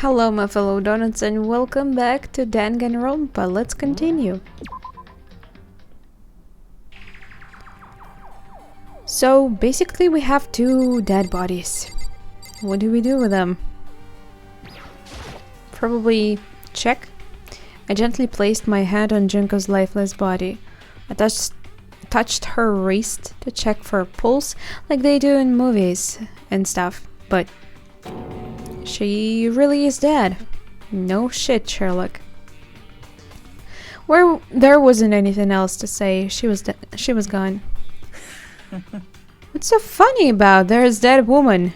Hello my fellow donuts and welcome back to Danganronpa. Let's continue. So basically we have two dead bodies. What do we do with them? Probably check. I gently placed my hand on Junko's lifeless body. I touched her wrist to check for a pulse like they do in movies and stuff, but she really is dead. No shit, Sherlock. There wasn't anything else to say. She was gone. What's so funny about there's dead woman?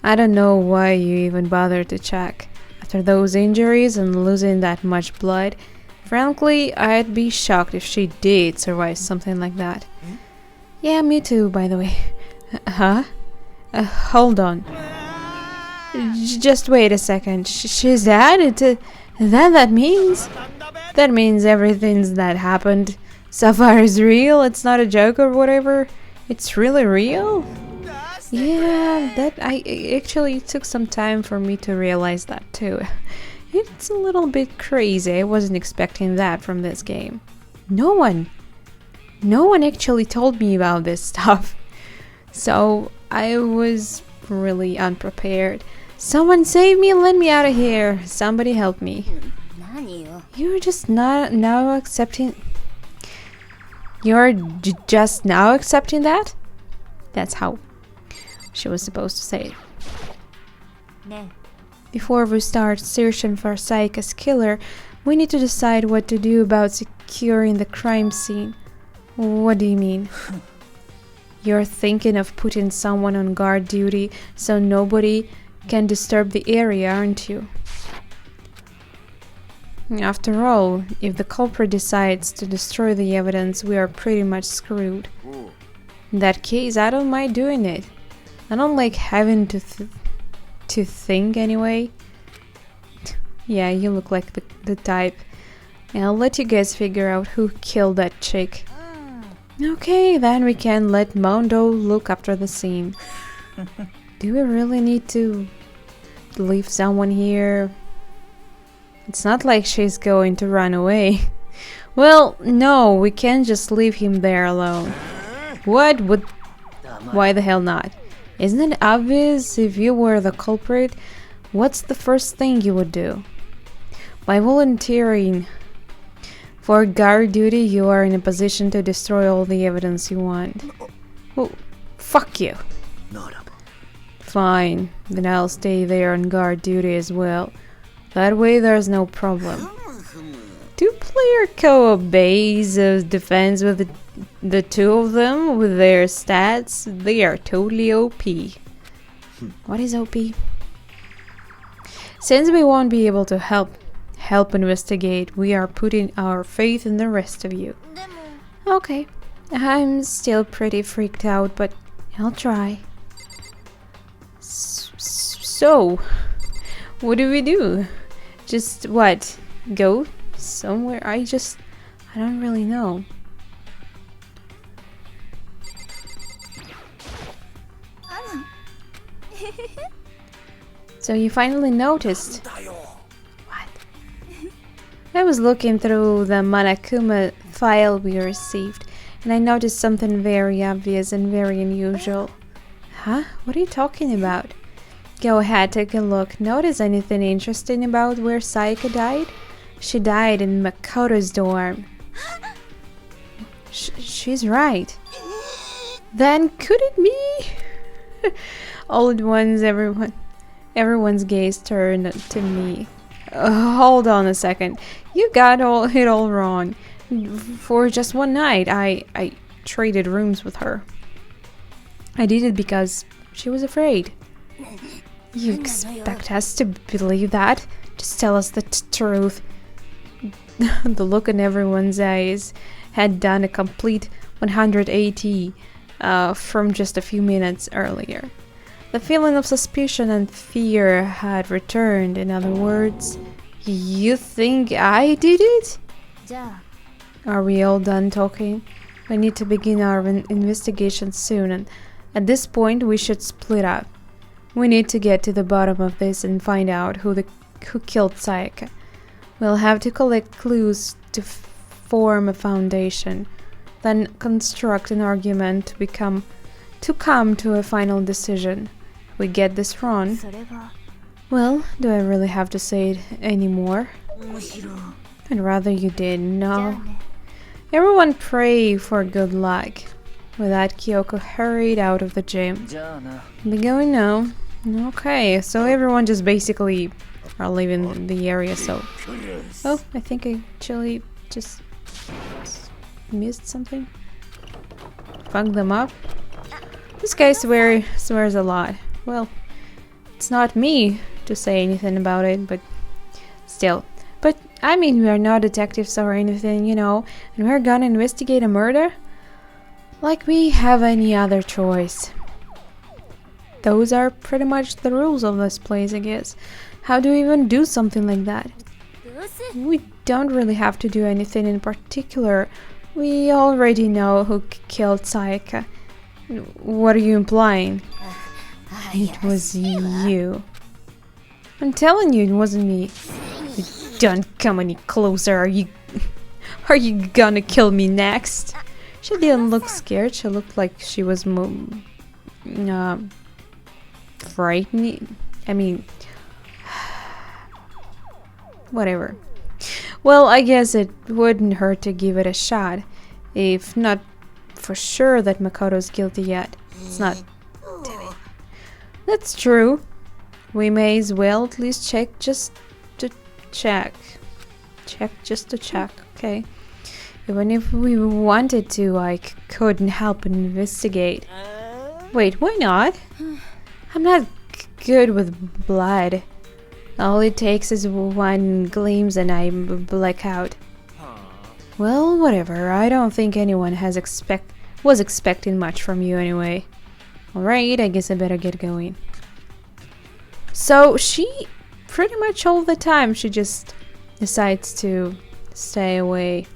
I don't know why you even bothered to check. After those injuries and losing that much blood, frankly, I'd be shocked if she did survive something like that. Yeah, me too, by the way. Huh? Hold on. Just wait a second. She's dead? That means everything that happened so far is real? It's not a joke or whatever? It's really real? Yeah, actually took some time for me to realize that too. It's a little bit crazy. I wasn't expecting that from this game. No one actually told me about this stuff. So I was really unprepared. Someone save me and let me out of here. Somebody help me. You're just now accepting... You're just now accepting that? That's how she was supposed to say it. Before we start searching for Saika's killer, we need to decide what to do about securing the crime scene. What do you mean? You're thinking of putting someone on guard duty so nobody can disturb the area, aren't you? After all, if the culprit decides to destroy the evidence, we are pretty much screwed. In that case, I don't mind doing it. I don't like having to think anyway. Yeah, you look like the type. I'll let you guys figure out who killed that chick. Okay, then we can let Mondo look after the scene. Do we really need to leave someone here? It's not like she's going to run away. Well, no, we can't just leave him there alone. What would... Why the hell not? Isn't it obvious if you were the culprit? What's the first thing you would do? By volunteering for guard duty, you are in a position to destroy all the evidence you want. Well, fuck you. Fine, then I'll stay there on guard duty as well. That way there's no problem. Two-player co-op base of defense with the two of them with their stats, they are totally OP. What is OP? Since we won't be able to help investigate, we are putting our faith in the rest of you. Okay, I'm still pretty freaked out, but I'll try. So, what do we do? Just what? Go somewhere? I don't really know. So you finally noticed. What? I was looking through the Monokuma file we received, and I noticed something very obvious and very unusual. Huh? What are you talking about? Go ahead, take a look. Notice anything interesting about where Saika died? She died in Makoto's dorm. She's right. Then could it be? All at once, everyone's gaze turned to me. Hold on a second. You got it all wrong. For just one night, I traded rooms with her. I did it because she was afraid. You expect us to believe that? Just tell us the truth. The look in everyone's eyes had done a complete 180 from just a few minutes earlier. The feeling of suspicion and fear had returned. In other words, you think I did it? Are we all done talking? We need to begin our investigation soon, and at this point we should split up. We need to get to the bottom of this and find out who killed Sayaka. We'll have to collect clues to form a foundation, then construct an argument to come to a final decision. We get this wrong. Well, do I really have to say it anymore? I'd rather you did. No. Everyone pray for good luck. With that, Kyoko hurried out of the gym. Be going now. Okay, so everyone just basically are leaving the area, so... Oh, I think I actually just missed something. Fuck them up. This guy swears a lot. Well, it's not me to say anything about it, but still. But, I mean, we are not detectives or anything, you know, and we're gonna investigate a murder? Like we have any other choice. Those are pretty much the rules of this place, I guess. How do we even do something like that? We don't really have to do anything in particular. We already know who killed Sayaka. What are you implying? It was you. I'm telling you, it wasn't me. Don't come any closer. Are you gonna kill me next? She didn't look scared. She looked like she was frightening. I mean, whatever. Well, I guess it wouldn't hurt to give it a shot. If not for sure that Makoto's guilty yet. It's not. Damn it. That's true. We may as well at least check just to check. Check just to check, okay? Even if we wanted to, I couldn't help but investigate. Wait, why not? I'm not good with blood. All it takes is one glimpse and I black out. Well, whatever. I don't think anyone was expecting much from you anyway. Alright, I guess I better get going. So she, pretty much all the time, she just decides to stay away,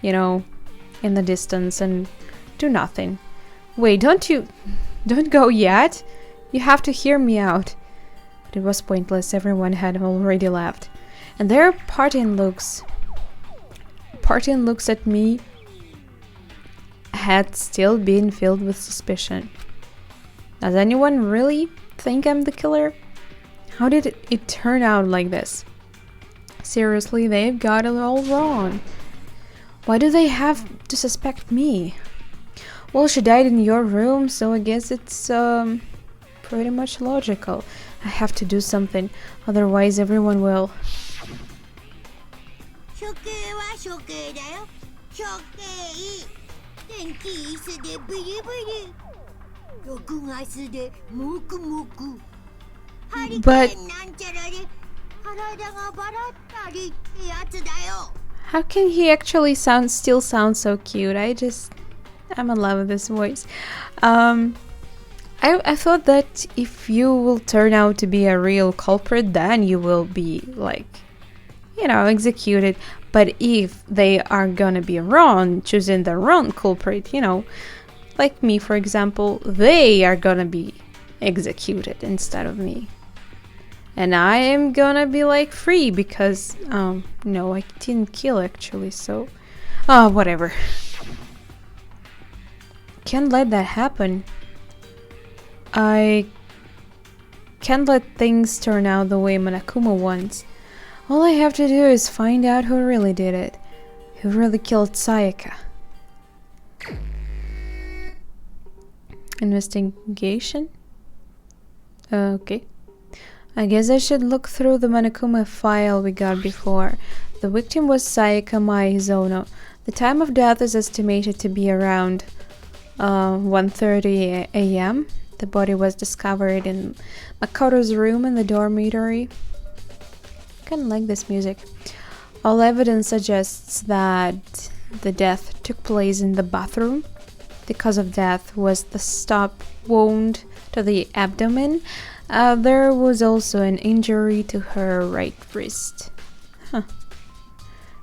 you know, in the distance and do nothing. Wait, don't go yet. You have to hear me out. But it was pointless. Everyone had already left. And their parting looks at me had still been filled with suspicion. Does anyone really think I'm the killer? How did it turn out like this? Seriously, they've got it all wrong. Why do they have to suspect me? Well, she died in your room, so I guess it's pretty much logical. I have to do something, otherwise everyone will. But how can he actually still sound so cute? I'm in love with this voice. I thought that if you will turn out to be a real culprit, then you will be, like, you know, executed. But if they are gonna be wrong, choosing the wrong culprit, you know, like me, for example, they are gonna be executed instead of me. And I am gonna be, like, free because, no, I didn't kill actually, so, whatever. Can't let that happen. I can't let things turn out the way Monokuma wants. All I have to do is find out who really did it. Who really killed Sayaka. Investigation? Okay. I guess I should look through the Monokuma file we got before. The victim was Sayaka Maizono. The time of death is estimated to be around 1:30 a.m. The body was discovered in Makoto's room in the dormitory. Kinda like this music. All evidence suggests that the death took place in the bathroom. The cause of death was the stab wound to the abdomen. There was also an injury to her right wrist.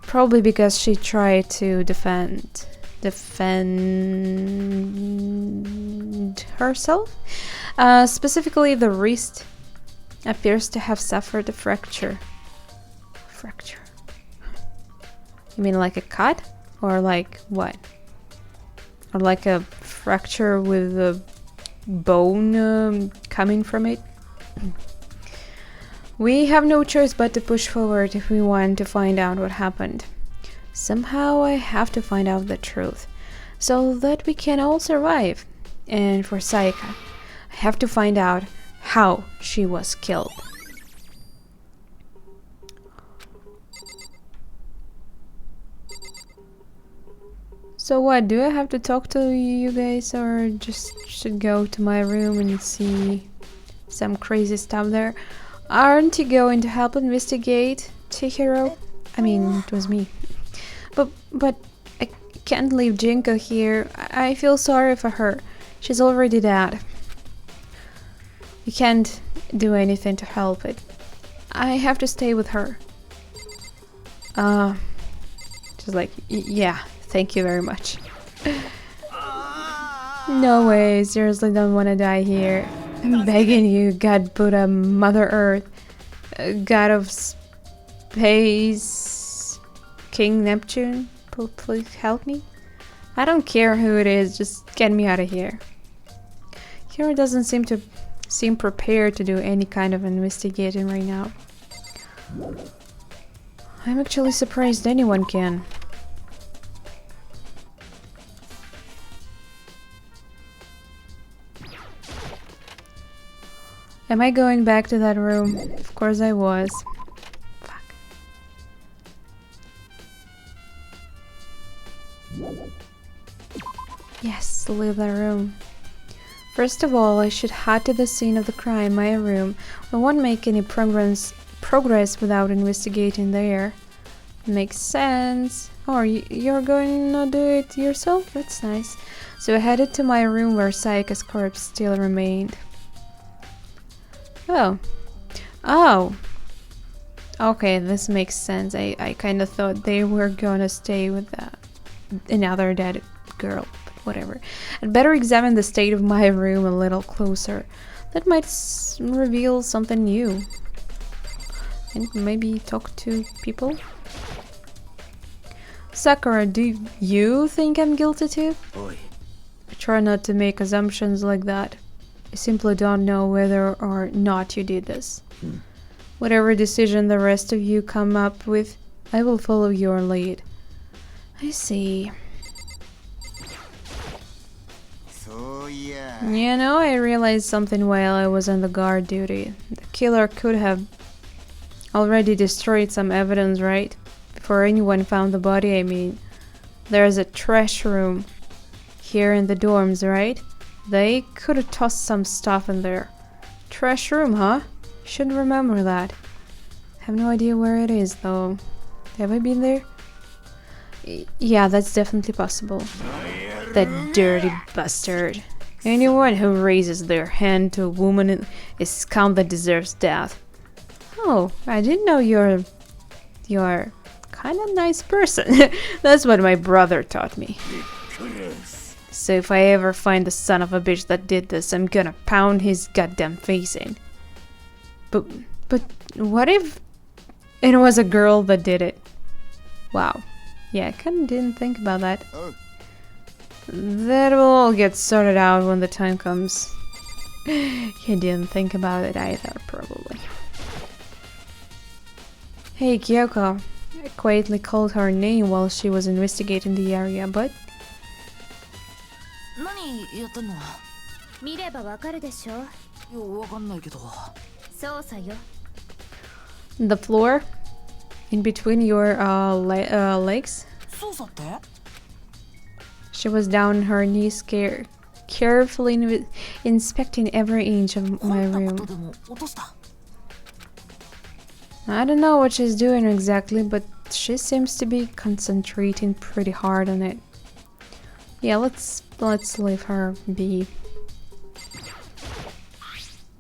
Probably because she tried to defend defend herself. Specifically, the wrist appears to have suffered a fracture. Fracture. You mean like a cut? Or like what? Or like a fracture with a bone coming from it? We have no choice but to push forward if we want to find out what happened. Somehow I have to find out the truth, so that we can all survive. And for Sayaka, I have to find out how she was killed. So what, do I have to talk to you guys, or just should go to my room and see some crazy stuff there? Aren't you going to help investigate, Chihiro? I mean, it was me. But I can't leave Jinko here. I feel sorry for her. She's already dead. You can't do anything to help it. I have to stay with her. She's like, yeah, thank you very much. No way, seriously don't want to die here. I'm begging you, God Buddha, Mother Earth, God of Space, King Neptune, please help me. I don't care who it is, just get me out of here. Hiro doesn't seem prepared to do any kind of investigating right now. I'm actually surprised anyone can. Am I going back to that room? Of course I was. Fuck. Yes, leave that room. First of all, I should head to the scene of the crime, my room. I won't make any progress without investigating there. Makes sense. Oh, you're going to do it yourself? That's nice. So I headed to my room where Sayaka's corpse still remained. Oh. Okay, this makes sense. I kind of thought they were gonna stay with another dead girl, but whatever. I'd better examine the state of my room a little closer. That might reveal something new. And maybe talk to people? Sakura, do you think I'm guilty too? Boy. I try not to make assumptions like that. I simply don't know whether or not you did this. Whatever decision the rest of you come up with, I will follow your lead. I see. So yeah. You know, I realized something while I was on the guard duty. The killer could have already destroyed some evidence, right? Before anyone found the body, I mean. There's a trash room here in the dorms, right? They could have tossed some stuff in there. Trash room, huh? Should remember that. Have no idea where it is, though. Have I been there? Yeah, that's definitely possible. That dirty bastard. Anyone who raises their hand to a woman is scum that deserves death. Oh, I didn't know you're kind of nice person. That's what my brother taught me. So if I ever find the son of a bitch that did this, I'm gonna pound his goddamn face in. But what if it was a girl that did it? Wow. Yeah, I kinda didn't think about that. That will all get sorted out when the time comes. He didn't think about it either, probably. Hey, Kyoko. I quietly called her name while she was investigating the area, but... 何やってんの？見ればわかるでしょ。よくわかんないけど。そうさよ。 The floor? In between your legs? 操作って？ She was down on her knees, carefully inspecting every inch of my コンタク room. トでも落とした。 I don't know what she's doing exactly, but she seems to be concentrating pretty hard on it. Yeah, let's leave her be.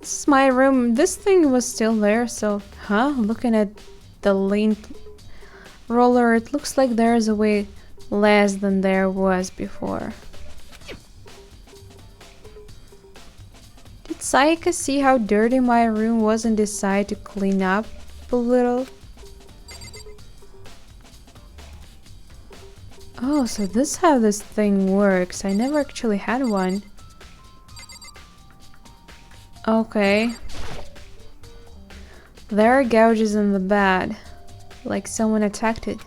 This is my room. This thing was still there, so... Huh? Looking at the lane roller, it looks like there's a way less than there was before. Did Sayaka see how dirty my room was and decide to clean up a little? Oh, so this is how this thing works. I never actually had one. Okay. There are gouges in the bed. Like someone attacked it.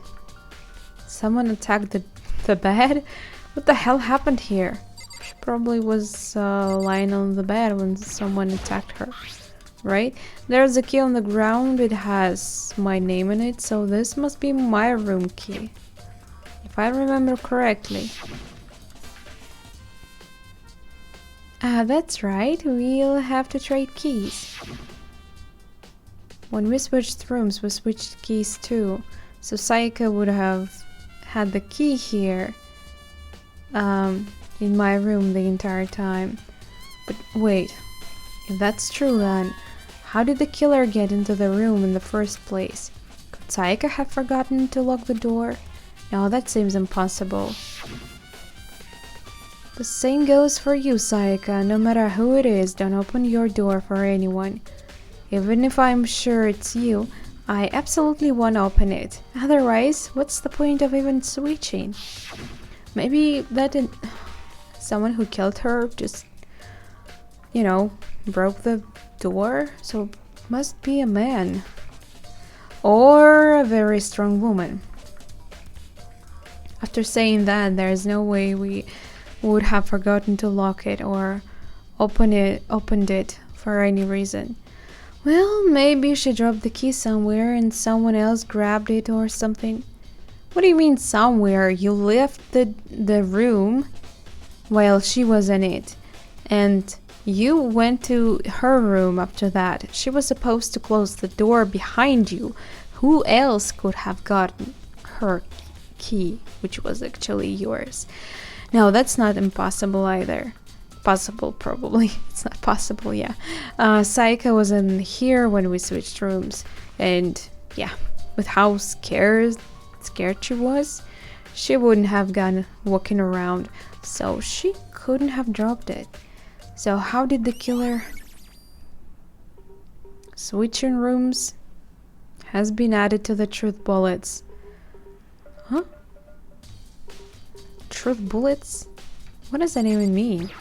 Someone attacked the bed? What the hell happened here? She probably was lying on the bed when someone attacked her. Right? There's a key on the ground. It has my name in it, so this must be my room key. If I remember correctly. Ah, that's right. We'll have to trade keys. When we switched rooms, we switched keys too. So Sayaka would have had the key here in my room the entire time. But wait, if that's true then, how did the killer get into the room in the first place? Could Sayaka have forgotten to lock the door? No, that seems impossible. The same goes for you, Sayaka. No matter who it is, don't open your door for anyone. Even if I'm sure it's you, I absolutely won't open it. Otherwise, what's the point of even switching? Maybe that someone who killed her just, you know, broke the door? So it must be a man. Or a very strong woman. After saying that, there's no way we would have forgotten to lock it or opened it for any reason. Well, maybe she dropped the key somewhere and someone else grabbed it or something. What do you mean somewhere? You left the room while she was in it. And you went to her room after that. She was supposed to close the door behind you. Who else could have gotten her key, which was actually yours? No, that's not impossible either. Possible, probably. It's not possible, yeah. Sayaka was in here when we switched rooms. And yeah, with how scared she was, she wouldn't have gone walking around. So she couldn't have dropped it. So how did the killer... Switching rooms has been added to the truth bullets. Huh? Truth bullets? What does that even mean?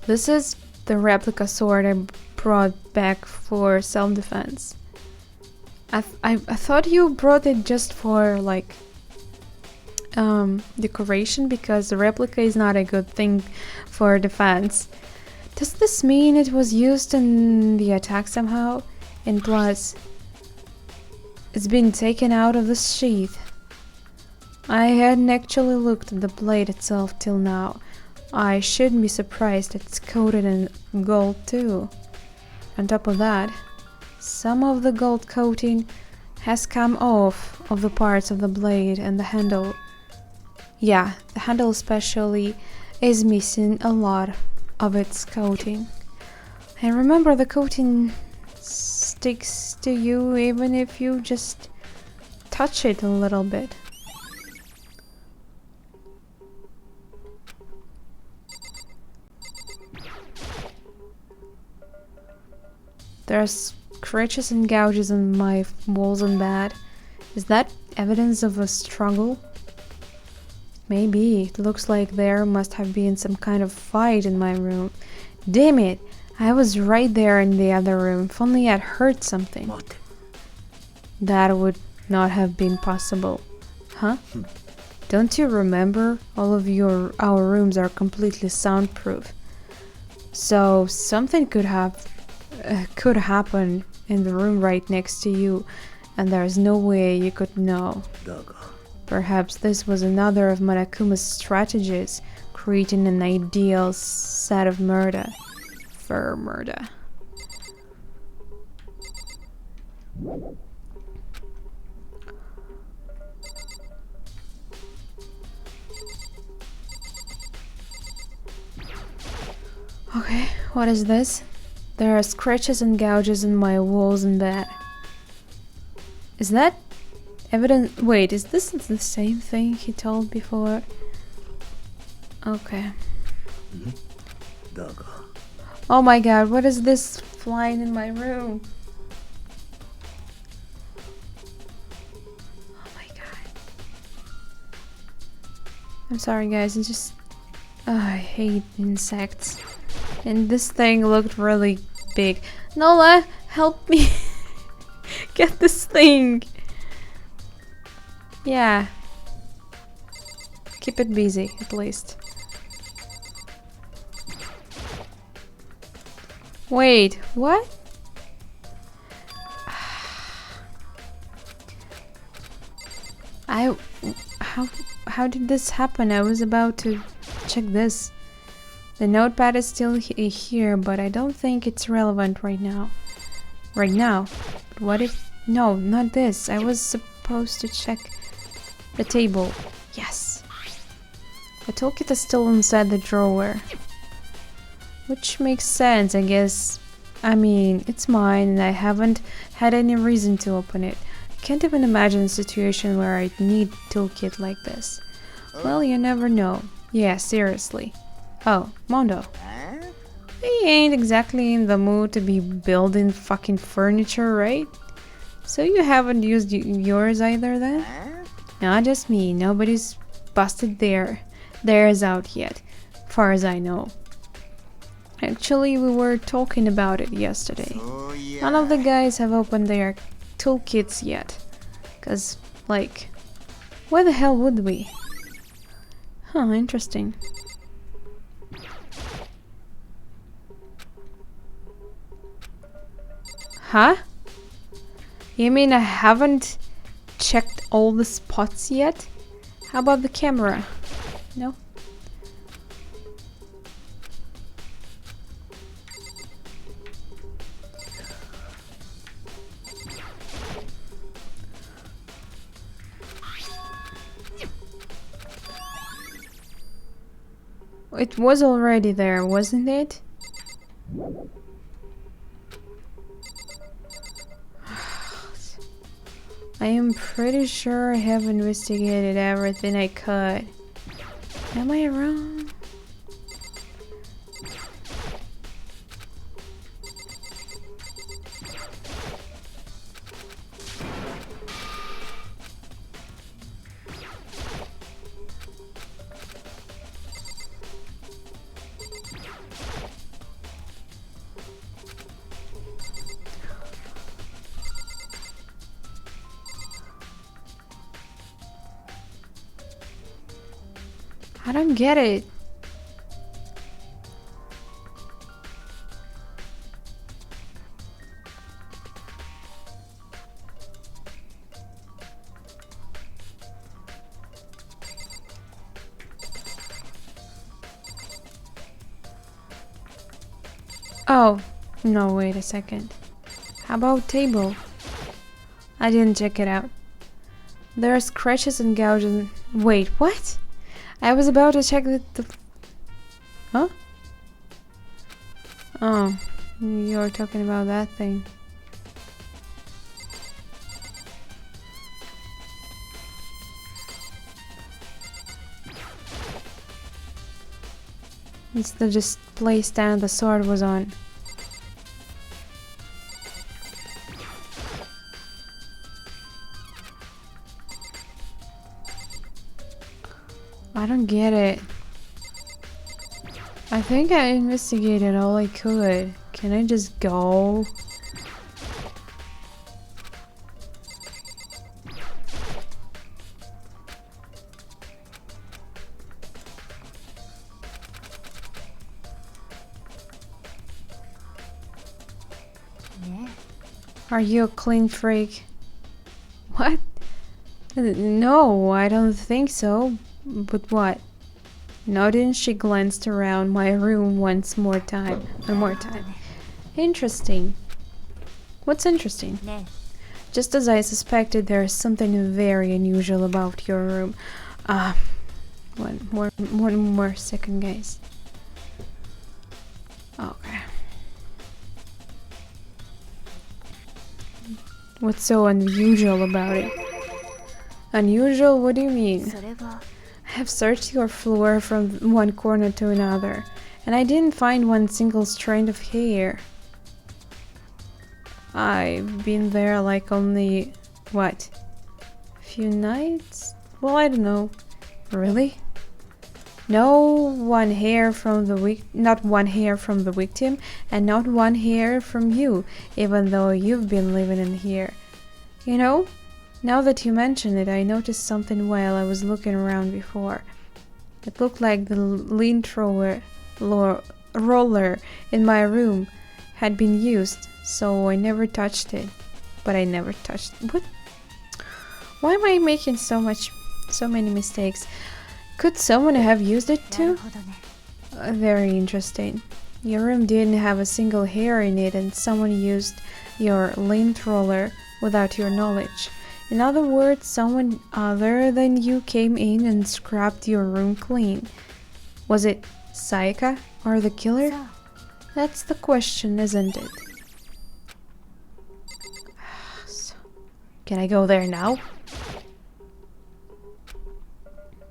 This is the replica sword I brought back for self-defense. I thought you brought it just for like decoration, because the replica is not a good thing for defense. Does this mean it was used in the attack somehow? And plus, it's been taken out of the sheath. I hadn't actually looked at the blade itself till now. I shouldn't be surprised it's coated in gold too. On top of that, some of the gold coating has come off of the parts of the blade and the handle. Yeah, the handle especially is missing a lot of its coating. And remember, the coating sticks to you even if you just touch it a little bit. There's scratches and gouges on my walls and bed. Is that evidence of a struggle? Maybe. It looks like there must have been some kind of fight in my room. Damn it! I was right there in the other room. If only I'd heard something. What? That would not have been possible. Huh? Don't you remember? All of our rooms are completely soundproof. So something could happen in the room right next to you, and there's no way you could know. Perhaps this was another of Monokuma's strategies, creating an ideal set of murder. For murder. Okay, what is this? There are scratches and gouges in my walls and bed. Is that Evidence. Wait, is this the same thing he told before? Okay. Oh my god, what is this flying in my room? Oh my god. I'm sorry guys, it's just... I hate insects. And this thing looked really big. Nola, help me! Get this thing! Yeah. Keep it busy, at least. Wait, what? How did this happen? I was about to check this. The notepad is still here, but I don't think it's relevant right now. Right now? But what if... No, not this. I was supposed to check the table. Yes. The toolkit is still inside the drawer. Which makes sense, I guess. I mean, it's mine and I haven't had any reason to open it. I can't even imagine a situation where I'd need toolkit like this. Well, you never know. Yeah, seriously. Oh, Mondo. He ain't exactly in the mood to be building fucking furniture, right? So you haven't used yours either then? Not just me, nobody's busted theirs out yet, far as I know. Actually, we were talking about it yesterday. None of the guys have opened their toolkits yet. Cause, like, why the hell would we? Huh, interesting. Huh? You mean I haven't checked all the spots yet? How about the camera? No? It was already there, wasn't it? I am pretty sure I have investigated everything I could. Am I wrong? I don't get it. Oh, no, wait a second. How about table? I didn't check it out. There are scratches and gouges. Wait, what? I was about to check the... Huh? Oh, you're talking about that thing. It's the display stand the sword was on. I don't get it. I think I investigated all I could. Can I just go? Are you a clean freak? What? No, I don't think so. But what? Nodding, she glanced around my room one more time. Interesting. What's interesting? Just as I suspected, there is something very unusual about your room. One more second, guys. Okay. What's so unusual about it? Unusual? What do you mean? それが I have searched your floor from one corner to another, and I didn't find one single strand of hair. I've been there like only, what, few nights? Well, I don't know. Really? No one hair from the not one hair from the victim, and not one hair from you, even though you've been living in here. You know, now that you mention it, I noticed something while I was looking around before. It looked like the lint roller in my room had been used, so I never touched it. But I never touched it. What? Why am I making so many mistakes? Could someone have used it なる too? ほどね Very interesting. Your room didn't have a single hair in it, and someone used your lint roller without your knowledge. In other words, someone other than you came in and scrubbed your room clean. Was it Sayaka or the killer? さあ That's the question, isn't it? Can I go there now?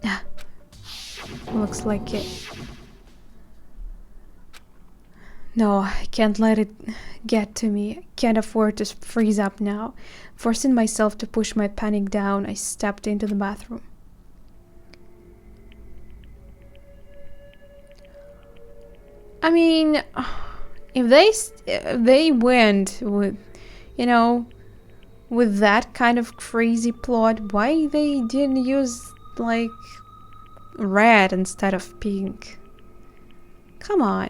Ah, looks like it. No, I can't let it get to me. I can't afford to freeze up now. Forcing myself to push my panic down, I stepped into the bathroom. I mean, if they went with, you know, with that kind of crazy plot, why they didn't use like red instead of pink? Come on.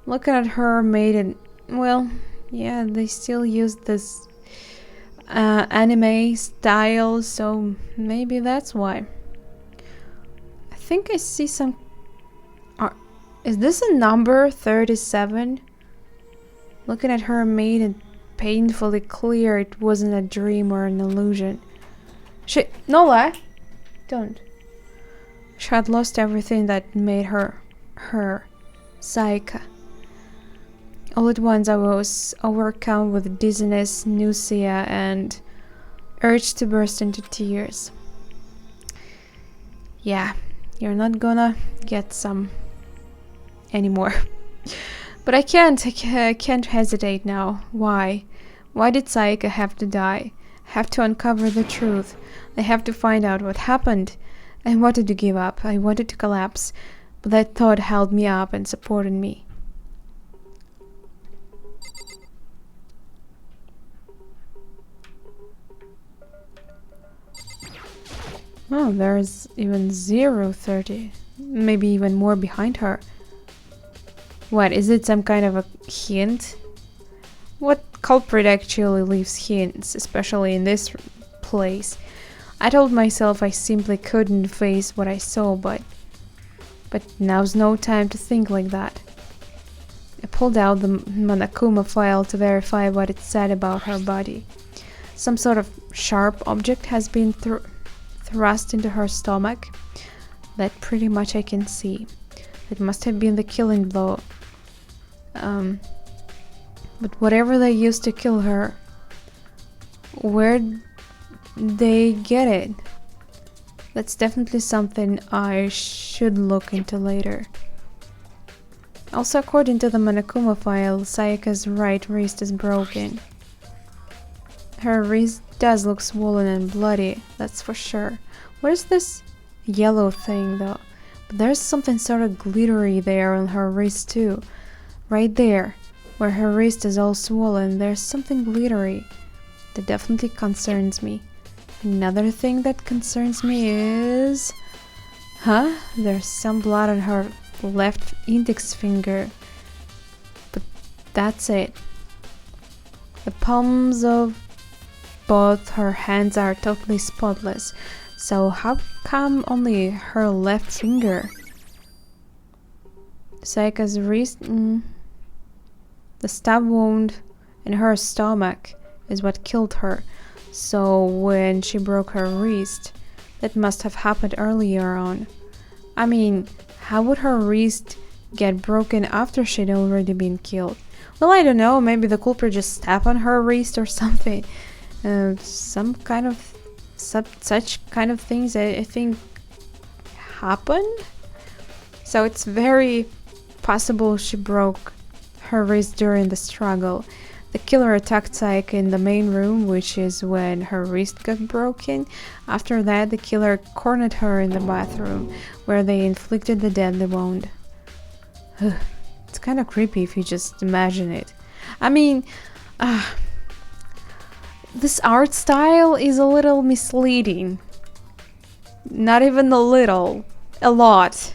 Looking at her made it, well, yeah, they still use this anime style, so maybe that's why. I think I see some... is this a number 37? Looking at her made it painfully clear it wasn't a dream or an illusion. Nola! Don't. She had lost everything that made her Sayaka. All at once I was overcome with dizziness, nausea, and urge to burst into tears. Yeah, you're not gonna get some anymore. But I can't hesitate now. Why? Why did Sayaka have to die? I have to uncover the truth. I have to find out what happened. I wanted to give up. I wanted to collapse. But that thought held me up and supported me. Oh, there's even 030. Maybe even more behind her. What, is it some kind of a hint? What culprit actually leaves hints, especially in this place? I told myself I simply couldn't face what I saw, but now's no time to think like that. I pulled out the Monokuma file to verify what it said about her body. Some sort of sharp object has been thrust into her stomach. That pretty much I can see. It must have been the killing blow. But whatever they used to kill her, where'd they get it? That's definitely something I should look into later. Also, according to the Monokuma file, Sayaka's right wrist is broken. Her wrist does look swollen and bloody, that's for sure. What is this yellow thing though? But there's something sort of glittery there on her wrist too. Right there, where her wrist is all swollen, there's something glittery. That definitely concerns me. Another thing that concerns me is... Huh? There's some blood on her left index finger. But that's it. The palms of both her hands are totally spotless. So how come only her left finger? Sayaka's wrist... The stab wound in her stomach is what killed her. So when she broke her wrist, that must have happened earlier on. I mean, how would her wrist get broken after she'd already been killed? Well, I don't know, maybe the culprit just stabbed on her wrist or something. Some kind of such kind of things I think happen. So it's very possible she broke her wrist during the struggle. The killer attacked Saika in the main room, which is when her wrist got broken. After that, the killer cornered her in the bathroom, where they inflicted the deadly wound. It's kind of creepy if you just imagine it. I mean, this art style is a little misleading. Not even a little, a lot.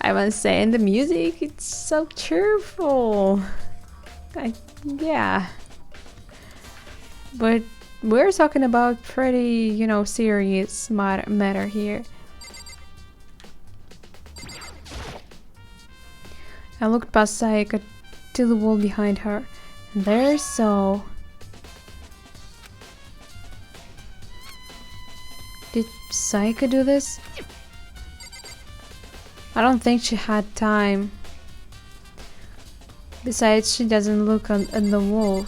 I must say, and the music, it's so cheerful. Yeah. But we're talking about pretty, serious matter here. I looked past Saika to the wall behind her, and there I saw... Did Saika do this? I don't think she had time. Besides, she doesn't look at the wall.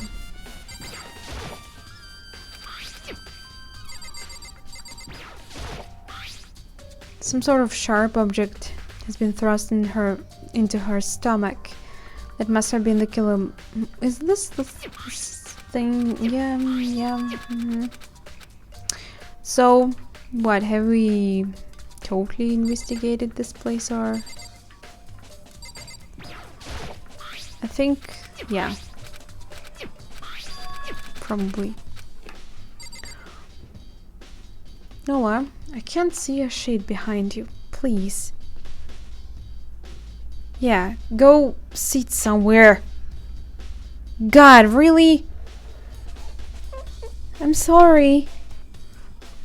Some sort of sharp object has been thrust into her stomach. That must have been the killer. Is this the thing? Yeah. So, what, have we totally investigated this place, or? I think, yeah. Probably. Noah, I can't see a shade behind you. Please. Yeah, go sit somewhere. God, really? I'm sorry.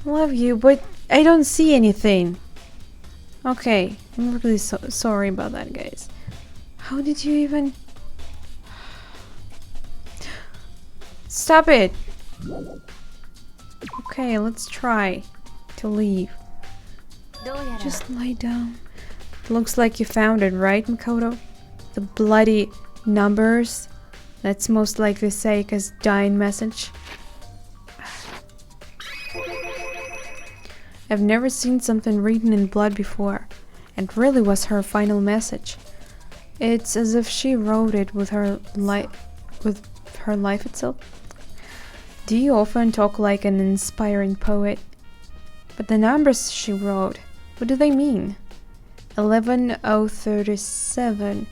I love you, but I don't see anything. Okay, I'm really sorry about that, guys. How did you even... Stop it! Okay, let's try to leave. Just lie down. It looks like you found it, right, Makoto? The bloody numbers. That's most likely Saika's dying message. I've never seen something written in blood before. It really was her final message. It's as if she wrote it with her life itself. Do you often talk like an inspiring poet? But the numbers she wrote, what do they mean? 11037.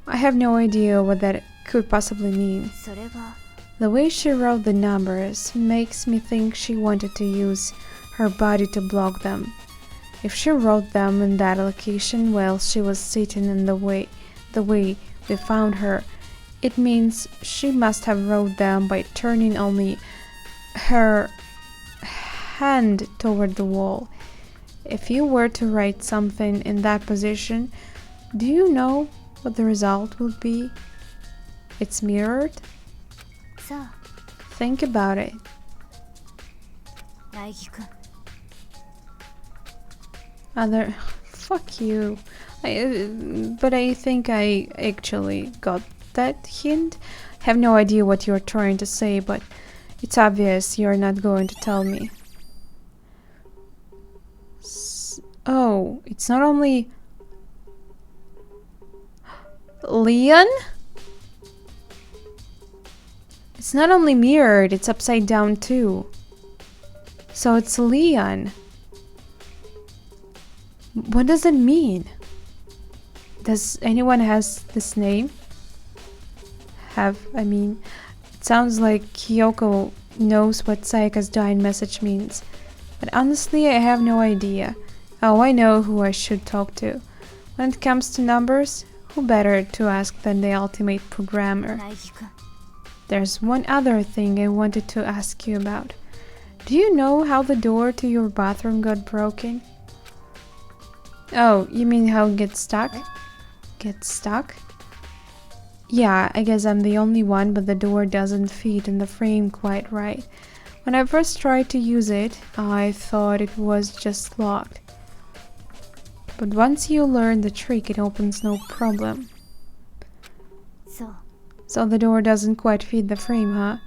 I have no idea what that could possibly mean. The way she wrote the numbers makes me think she wanted to use her body to block them. If she wrote them in that location while she was sitting in the way we found her, it means she must have wrote them by turning only her hand toward the wall. If you were to write something in that position, do you know what the result would be? It's mirrored? Think about it. Fuck you. But I think I actually got that hint. Have no idea what you're trying to say, but it's obvious you're not going to tell me. Oh, it's not only Leon? It's not only mirrored, it's upside down too. So it's Leon. What does it mean? Does anyone has this name? It sounds like Kyoko knows what Saika's dying message means. But honestly, I have no idea. Oh, I know who I should talk to. When it comes to numbers, who better to ask than the ultimate programmer? There's one other thing I wanted to ask you about. Do you know how the door to your bathroom got broken? Oh, you mean how it gets stuck? Gets stuck? Yeah, I guess I'm the only one, but the door doesn't fit in the frame quite right. When I first tried to use it, I thought it was just locked. But once you learn the trick, it opens no problem. So the door doesn't quite fit the frame, huh?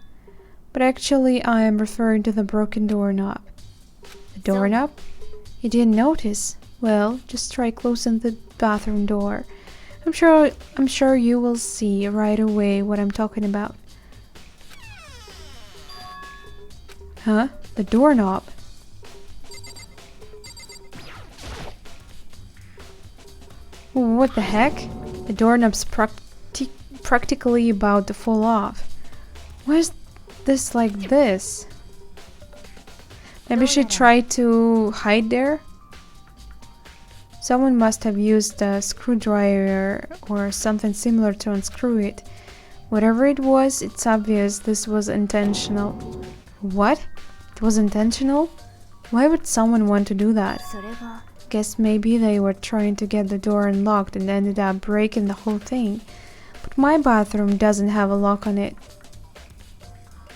But actually I am referring to the broken doorknob. The doorknob? You didn't notice? Well, just try closing the bathroom door. I'm sure you will see right away what I'm talking about. Huh? The doorknob. What the heck? The doorknob's practically about to fall off. Why is this like this? Maybe she tried to hide there? Someone must have used a screwdriver or something similar to unscrew it. Whatever it was, it's obvious this was intentional. What? It was intentional? Why would someone want to do that? それは Guess maybe they were trying to get the door unlocked and ended up breaking the whole thing. But my bathroom doesn't have a lock on it.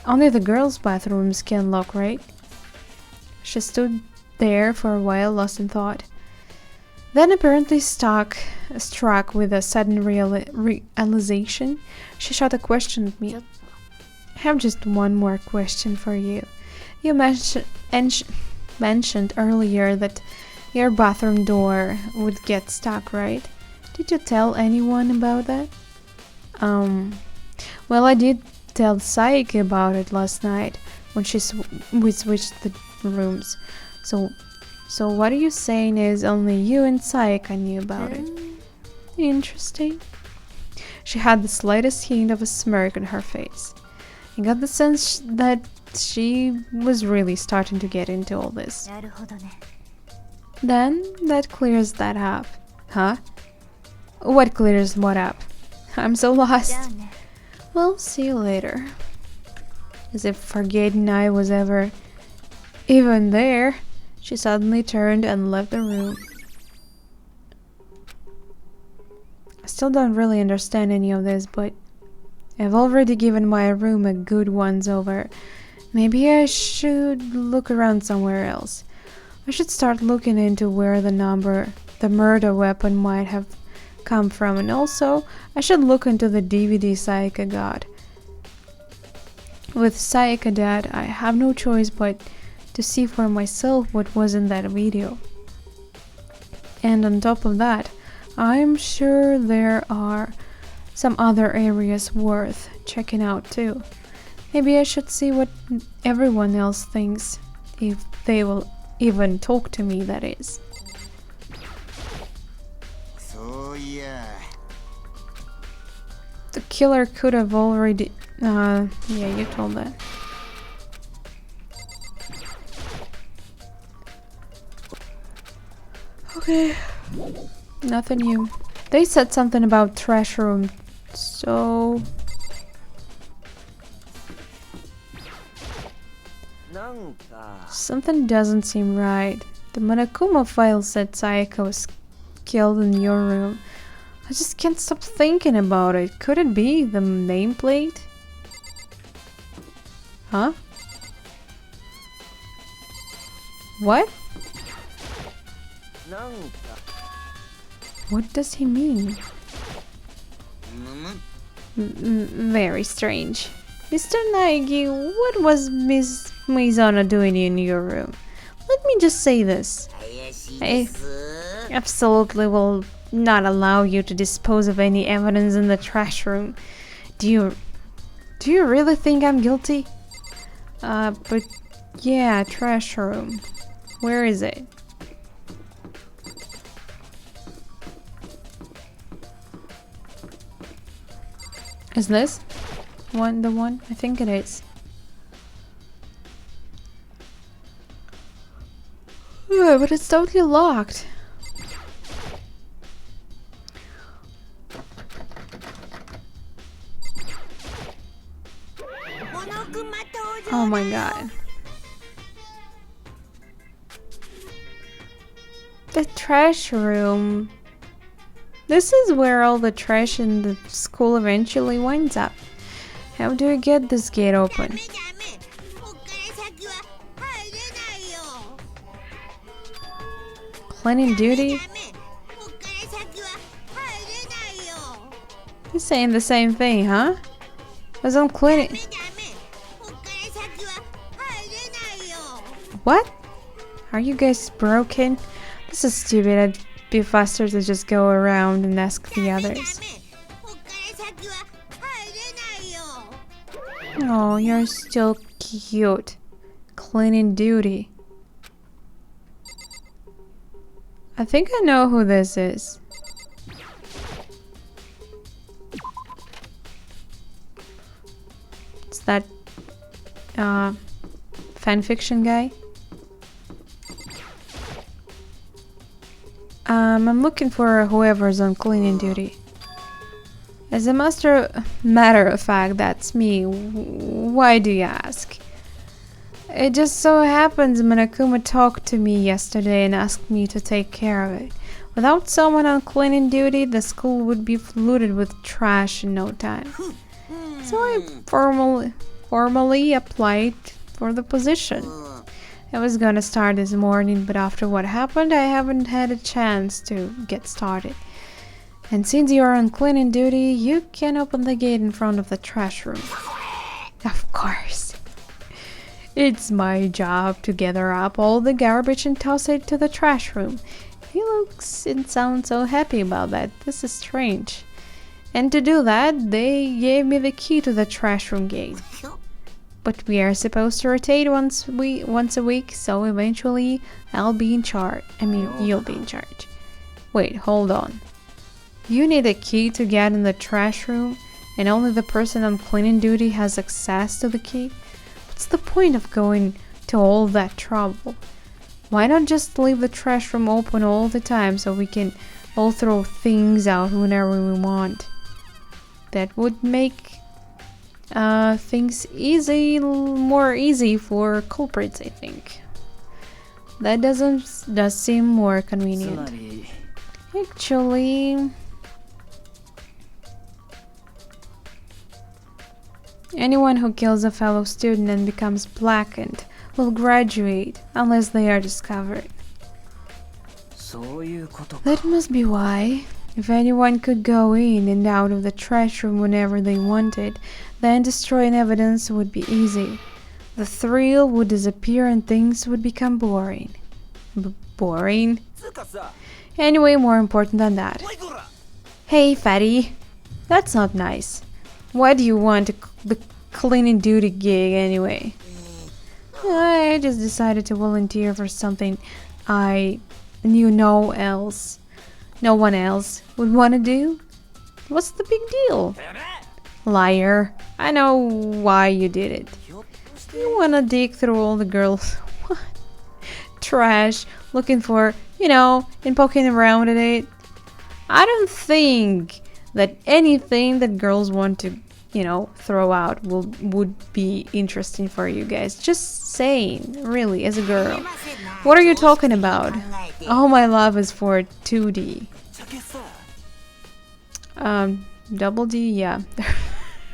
Only the girls' bathrooms can lock, right? She stood there for a while, lost in thought. Then, apparently struck with a sudden realization, she shot a question at me. I have just one more question for you. You mentioned earlier that your bathroom door would get stuck, right? Did you tell anyone about that? Well, I did tell Saiki about it last night when we switched the rooms. So what are you saying is only you and Saika knew about it? Interesting. She had the slightest hint of a smirk on her face. I got the sense that she was really starting to get into all this. なるほどね Then that clears that up. Huh? What clears what up? I'm so じゃあ lost. ね Well, see you later. As if forgetting I was ever even there, she suddenly turned and left the room. I still don't really understand any of this, but I've already given my room a good once over. Maybe I should look around somewhere else. I should start looking into where the murder weapon might have come from, and also I should look into the DVD Saika got. With Saika dead, I have no choice but to see for myself what was in that video. And on top of that, I'm sure there are some other areas worth checking out too. Maybe I should see what everyone else thinks, if they will even talk to me, that is. そういや The killer could have already... yeah, you told that. Okay. Nothing new. They said something about trash room, so... Something doesn't seem right. The Monokuma file said Sayaka was killed in your room. I just can't stop thinking about it. Could it be the nameplate? Huh? What? What does he mean? Very strange. Mr. Naegi, what was Miss Mizana doing in your room? Let me just say this. 怪しい I です absolutely will not allow you to dispose of any evidence in the trash room. Do you really think I'm guilty? But yeah, trash room. Where is it? Is this the one? I think it is. But it's totally locked. Oh my god. The trash room. This is where all the trash in the school eventually winds up. How do I get this gate open? ダメこっから先は入れないよ Cleaning duty? ダメこっから先は入れないよ You're saying the same thing, huh? As I'm cleaning. ダメこっから What? Are you guys broken? This is stupid. I'd be faster to just go around and ask the others. こっから先は入れないよ Oh, you're still cute. Cleaning duty. I think I know who this is. It's that fanfiction guy. I'm looking for whoever's on cleaning duty. As a matter of fact, that's me. Why do you ask? It just so happens Monokuma talked to me yesterday and asked me to take care of it. Without someone on cleaning duty, the school would be flooded with trash in no time. So I formally applied for the position. I was gonna start this morning, but after what happened, I haven't had a chance to get started. And since you're on cleaning duty, you can open the gate in front of the trash room. Of course. It's my job to gather up all the garbage and toss it to the trash room. He looks and sounds so happy about that. This is strange. And to do that, they gave me the key to the trash room gate. But we are supposed to rotate once a week, so eventually I'll be in charge. I mean, you'll be in charge. Wait, hold on. You need a key to get in the trash room, and only the person on cleaning duty has access to the key? What's the point of going to all that trouble? Why not just leave the trash room open all the time so we can all throw things out whenever we want? That would make things more easy for culprits, I think. That does seem more convenient. Actually, anyone who kills a fellow student and becomes blackened will graduate unless they are discovered. That must be why. If anyone could go in and out of the trash room whenever they wanted, then destroying evidence would be easy. The thrill would disappear and things would become boring. Boring? Anyway, more important than that. Hey, fatty. That's not nice. Why do you want the cleaning duty gig anyway? I just decided to volunteer for something I knew no one else would want to do. What's the big deal? Liar. I know why you did it. You wanna dig through all the girls' trash looking for, and poking around at it. I don't think that anything that girls want to, throw out would be interesting for you guys. Just saying, really, as a girl. What are you talking about? All my love is for 2D. Double D, yeah.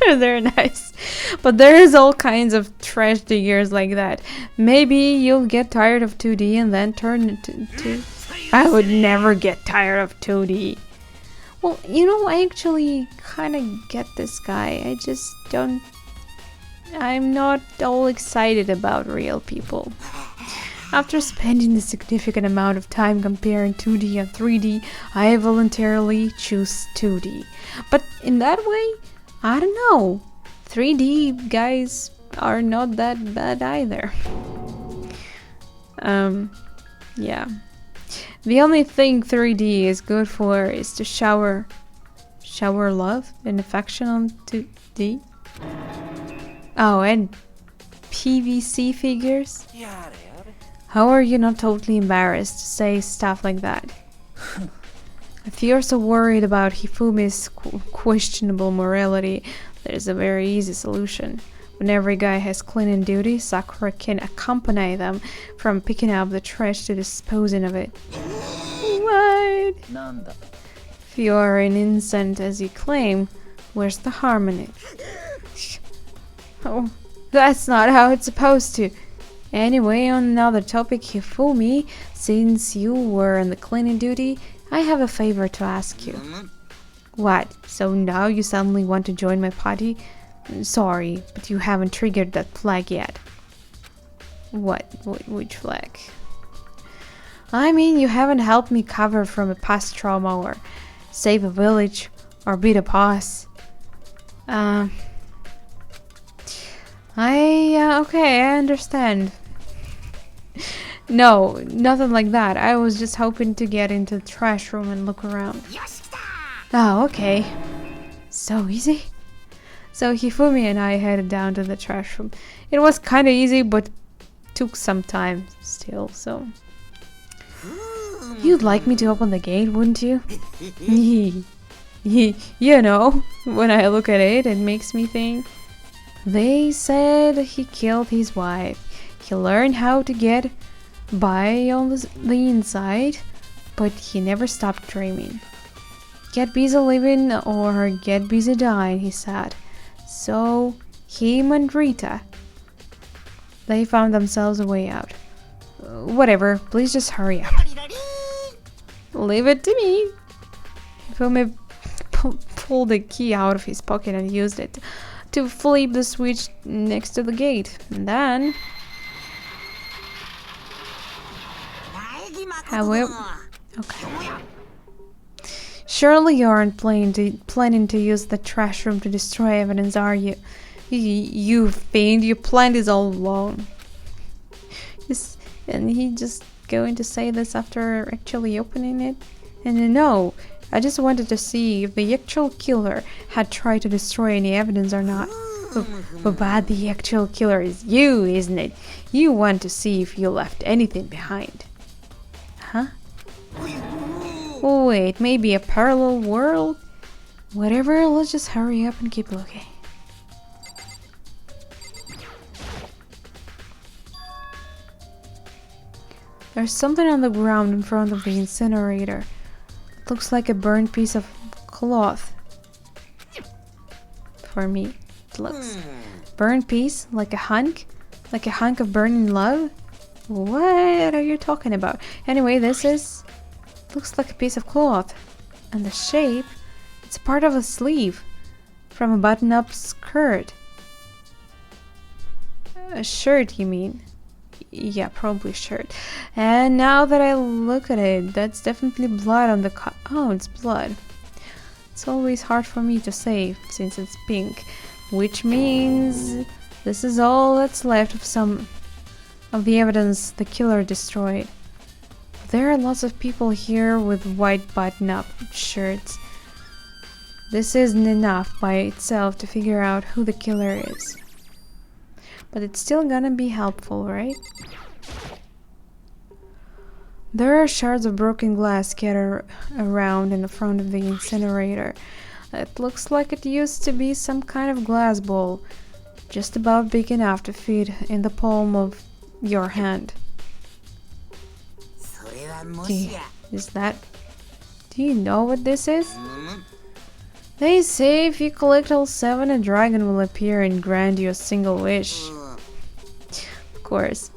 They're nice. But there's all kinds of trash diggers like that. Maybe you'll get tired of 2D and then turn it to... I would never get tired of 2D. Well, I actually kind of get this guy. I just don't... I'm not all excited about real people. After spending a significant amount of time comparing 2D and 3D, I voluntarily choose 2D. But in that way, I don't know. 3D guys are not that bad either. Yeah. The only thing 3D is good for is to shower love and affection on 2D. Oh, and PVC figures? How are you not totally embarrassed to say stuff like that? If you're so worried about Hifumi's questionable morality, there's a very easy solution. When every guy has cleaning duty, Sakura can accompany them from picking up the trash to disposing of it. What? If you're an innocent as you claim, where's the harm in it? Oh, that's not how it's supposed to. Anyway, on another topic, Hifumi, since you were on the cleaning duty, I have a favor to ask you. What? So now you suddenly want to join my party? Sorry, but you haven't triggered that flag yet. What? Which flag? I mean, you haven't helped me recover from a past trauma or save a village or beat a boss. Okay, I understand. No, nothing like that. I was just hoping to get into the trash room and look around. Oh, okay. So easy. So Hifumi and I headed down to the trash room. It was kinda easy, but took some time still, so... You'd like me to open the gate, wouldn't you? You know, when I look at it, it makes me think. They said he killed his wife. He learned how to get by on the inside, but he never stopped dreaming. Get busy living or get busy dying, he said. So, him and Rita, they found themselves a way out. Whatever, please just hurry up. Leave it to me. Hifumi pulled the key out of his pocket and used it to flip the switch next to the gate. And then... However... Okay. Surely you aren't planning to use the trash room to destroy evidence, are you? You fiend, you planned this all along. And he just going to say this after actually opening it? And no, I just wanted to see if the actual killer had tried to destroy any evidence or not. But the actual killer is you, isn't it? You want to see if you left anything behind. Huh? Wait, maybe a parallel world? Whatever, let's just hurry up and keep looking. There's something on the ground in front of the incinerator. It looks like a burned piece of cloth. For me, it looks. Burned piece? Like a hunk? Like a hunk of burning love? What are you talking about? Anyway, this is... looks like a piece of cloth. And the shape... it's part of a sleeve. From a button-up skirt. A shirt, you mean? Yeah, probably shirt. And now that I look at it, that's definitely blood on the oh, it's blood. It's always hard for me to say, since it's pink. Which means... this is all that's left of some of the evidence the killer destroyed. There are lots of people here with white button-up shirts. This isn't enough by itself to figure out who the killer is. But it's still gonna be helpful, right? There are shards of broken glass scattered around in the front of the incinerator. It looks like it used to be some kind of glass bowl, just about big enough to fit in the palm of your hand. Is that... do you know what this is? They say if you collect all 7, a dragon will appear and grant you a single wish. Of course,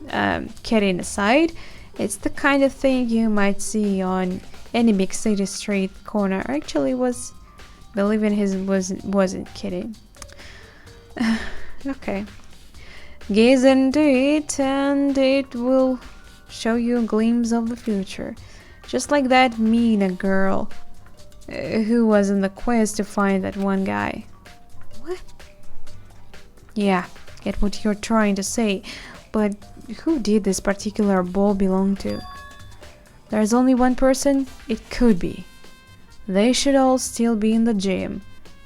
kidding aside, it's the kind of thing you might see on any big city street corner. Actually, believing his wasn't kidding. Okay, gaze into it, and it will show you a glimpse of the future, just like that Mina girl who was on the quest to find that one guy. What? Yeah, get what you're trying to say, but who did this particular ball belong to? There's only one person it could be. They should all still be in the gym.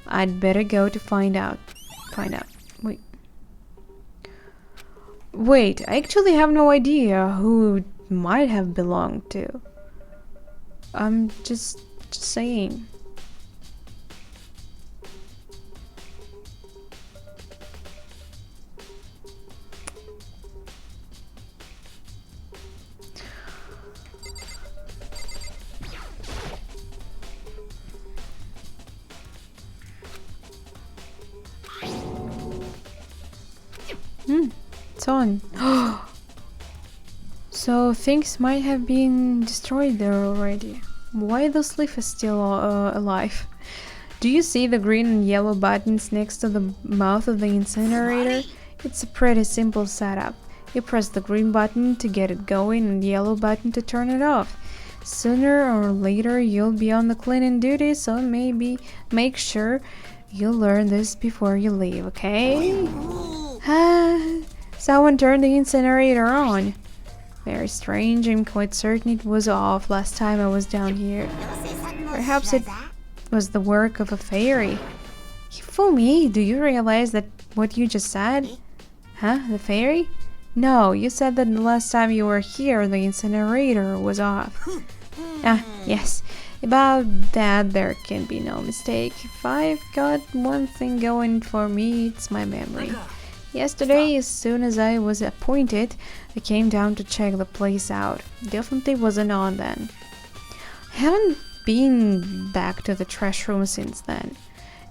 I'd better go to find out. Wait, I actually have no idea who it might have belonged to. I'm just saying. It's on. So things might have been destroyed there already. Why the sleeve is still alive? Do you see the green and yellow buttons next to the mouth of the incinerator? It's a pretty simple setup. You press the green button to get it going and the yellow button to turn it off. Sooner or later you'll be on the cleaning duty, so maybe make sure you learn this before you leave, okay? Someone turned the incinerator on. Very strange. I'm quite certain it was off last time I was down here. Perhaps it was the work of a fairy. Hifumi, do you realize that what you just said? Huh? The fairy? No, you said that the last time you were here the incinerator was off. Yes. About that there can be no mistake. If I've got one thing going for me, it's my memory. Yesterday, as soon as I was appointed, I came down to check the place out. Definitely wasn't on then. I haven't been back to the trash room since then.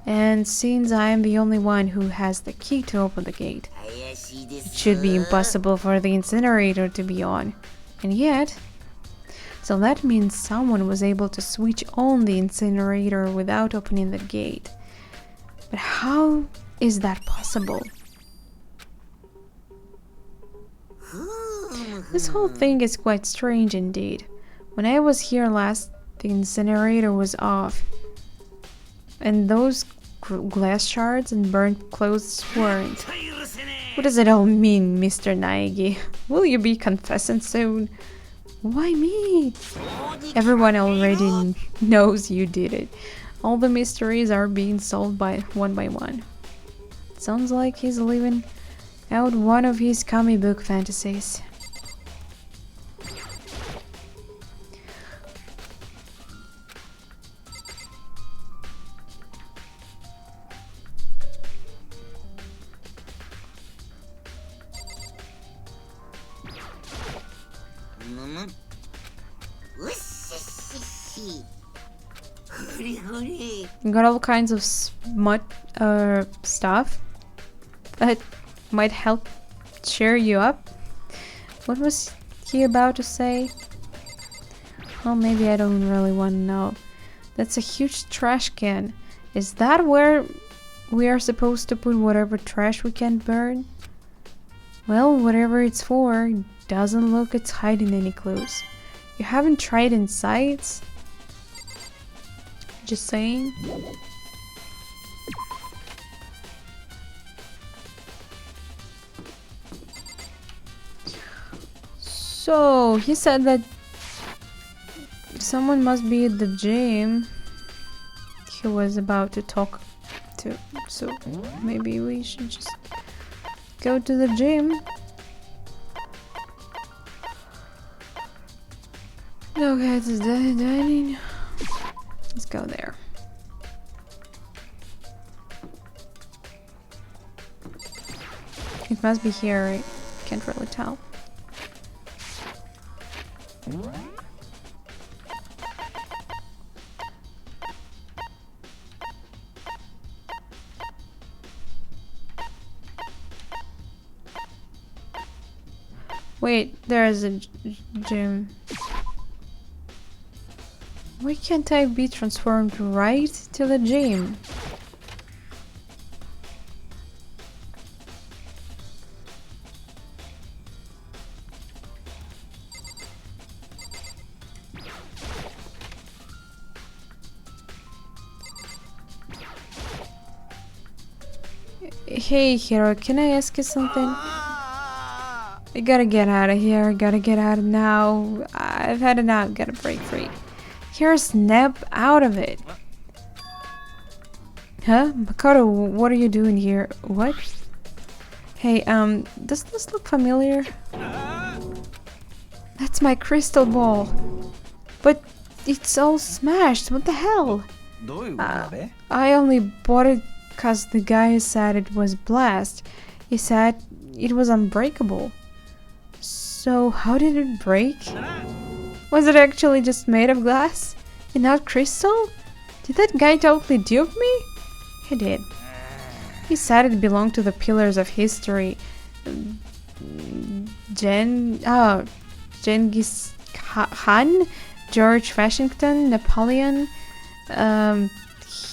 And since I am the only one who has the key to open the gate, it should be impossible for the incinerator to be on. And yet... So that means someone was able to switch on the incinerator without opening the gate. But how is that possible? This whole thing is quite strange indeed. When I was here last, the incinerator was off. And those glass shards and burnt clothes weren't. What does it all mean, Mr. Naegi? Will you be confessing soon? Why me? Everyone already knows you did it. All the mysteries are being solved by one. It sounds like he's living out one of his comic book fantasies. You got all kinds of smut stuff that might help cheer you up. What was he about to say? Well, maybe I don't really want to know. That's a huge trash can. Is that where we are supposed to put whatever trash we can burn? Well, whatever it's for, doesn't look it's hiding any clues. You haven't tried inside? Just saying. So, he said that someone must be at the gym he was about to talk to. So, maybe we should just go to the gym. Okay, it's dining. Let's go there. It must be here, right? Can't really tell. Wait, there's a gym. Why can't I be transformed right to the gym? Hey Hiro, can I ask you something? I gotta get out of here, gotta get out now. I've had enough, gotta break free. Here, snap out of it. Huh? Makoto, what are you doing here? What? Hey, does this look familiar? That's my crystal ball. But it's all smashed, what the hell? I only bought it because the guy said it was blast. He said it was unbreakable. So how did it break? Was it actually just made of glass and not crystal? Did that guy totally dupe me? He did. He said it belonged to the pillars of history. Genghis Khan, George Washington, Napoleon.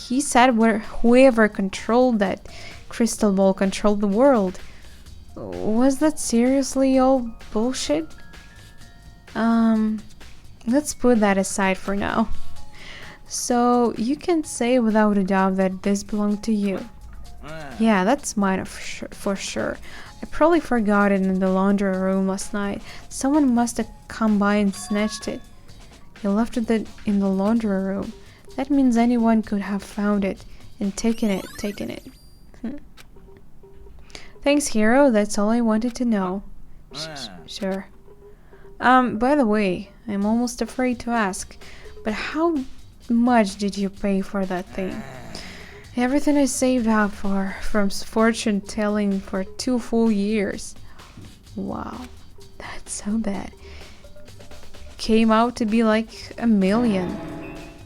He said whoever controlled that crystal ball controlled the world. Was that seriously all bullshit? Let's put that aside for now. So, you can say without a doubt that this belonged to you. Yeah, that's mine for sure. I probably forgot it in the laundry room last night. Someone must have come by and snatched it. You left it in the laundry room. That means anyone could have found it and taken it. Thanks, hero. That's all I wanted to know. Sure. By the way, I'm almost afraid to ask, but how much did you pay for that thing? Everything I saved up for, from fortune telling for 2 full years. Wow, that's so bad. Came out to be like $1 million.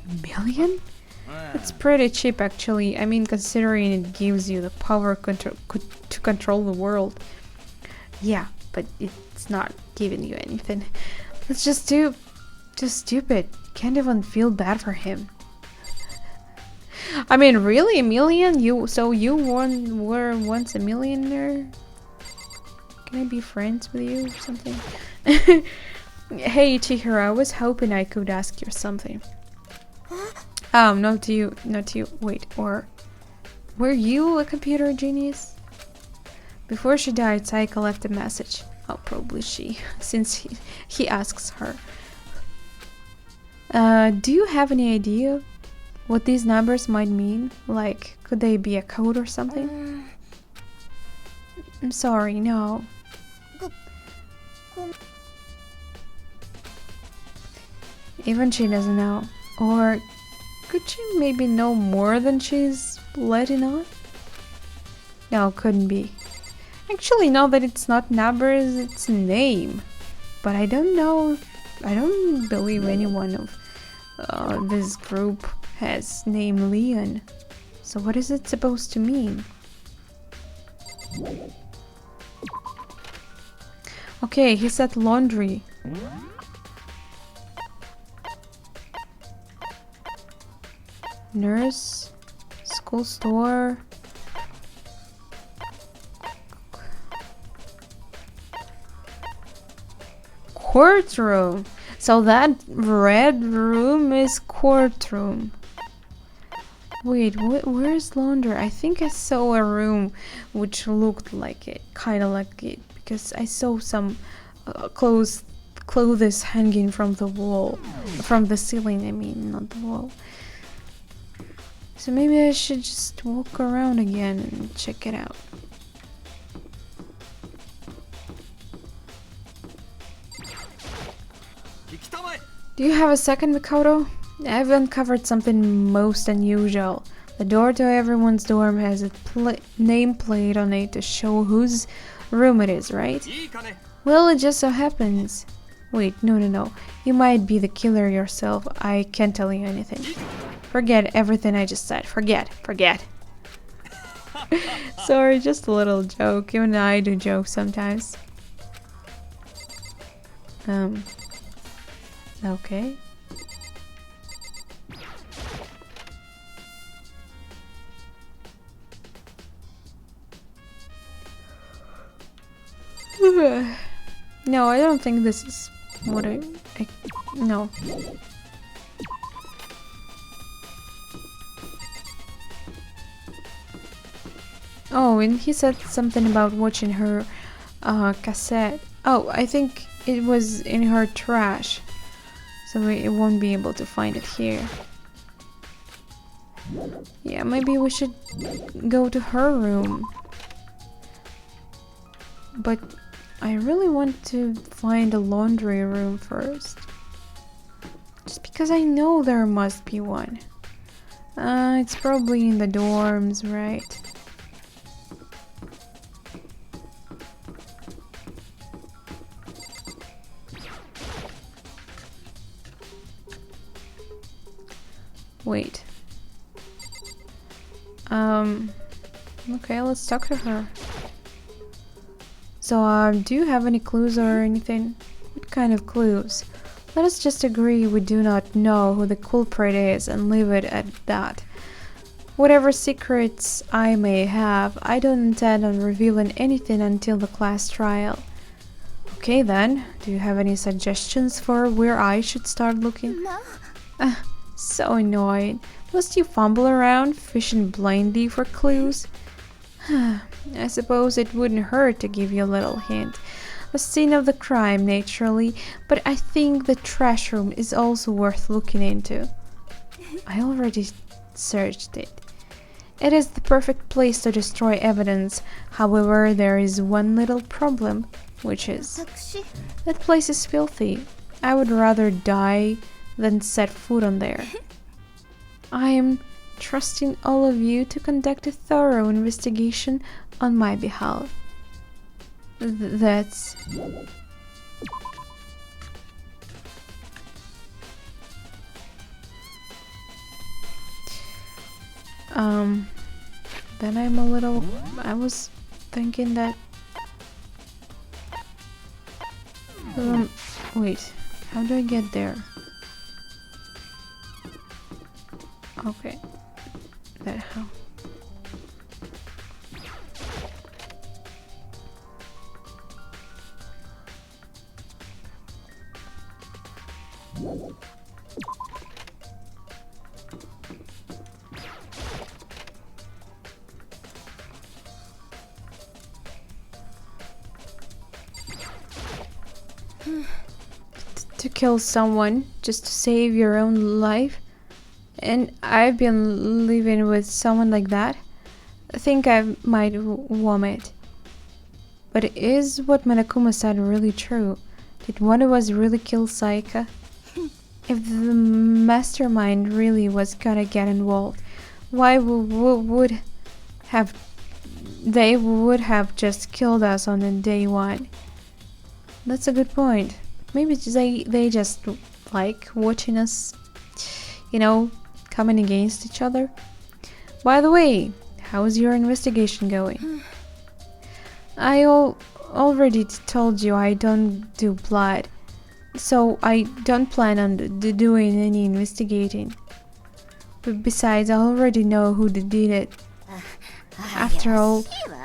$1 million? It's pretty cheap actually. I mean, considering it gives you the power to control the world. Yeah, but it's not giving you anything. It's just stupid. Can't even feel bad for him. I mean, really, $1 million? You were once a millionaire? Can I be friends with you or something? Hey, Chihiro, I was hoping I could ask you something. Not to you. Wait, or were you a computer genius? Before she died, Saika left a message. Oh, probably she, since he asks her. Do you have any idea what these numbers might mean? Like, could they be a code or something? I'm sorry, no. Even she doesn't know. Or could she maybe know more than she's letting on? No, couldn't be. Actually, no, that it's not numbers, it's a name. But I don't know. I don't believe anyone of this group has name Leon. So what is it supposed to mean? Okay, he said laundry. Nurse, school store. Courtroom. So that red room is courtroom. Wait, where's laundry? I think I saw a room which looked like it, kind of like it, because I saw some clothes hanging from the wall, from the ceiling. I mean, not the wall. So maybe I should just walk around again and check it out. Do you have a second, Mikoto? I've uncovered something most unusual. The door to everyone's dorm has a nameplate on it to show whose room it is, right? Well, it just so happens. Wait, no. You might be the killer yourself. I can't tell you anything. Forget everything I just said. Forget. Sorry, just a little joke. Even I do jokes sometimes. Okay. No, I don't think this is what no. Oh, and he said something about watching her cassette. Oh, I think it was in her trash, so it won't be able to find it here. Yeah, maybe we should go to her room. But I really want to find a laundry room first. Just because I know there must be one. It's probably in the dorms, right? Wait. Okay, let's talk to her. So, do you have any clues or anything? What kind of clues? Let us just agree we do not know who the culprit is and leave it at that. Whatever secrets I may have, I don't intend on revealing anything until the class trial. Okay then, do you have any suggestions for where I should start looking? So annoying. Must you fumble around, fishing blindly for clues? I suppose it wouldn't hurt to give you a little hint. A scene of the crime, naturally, but I think the trash room is also worth looking into. I already searched it. It is the perfect place to destroy evidence. However, there is one little problem, which is that place is filthy. I would rather die than set foot on there. I am trusting all of you to conduct a thorough investigation on my behalf. That's... Then I'm a little... I was thinking that... wait, how do I get there? Okay, that how? To kill someone just to save your own life? And I've been living with someone like that? I think I might vomit. But is what Monokuma said really true? Did one of us really kill Saika? If the mastermind really was gonna get involved, why would they would have just killed us on the day one? That's a good point. Maybe they just like watching us, you know, coming against each other. By the way, how's your investigation going? I already told you I don't do blood, so I don't plan on doing any investigating. But besides, I already know who did it. After all,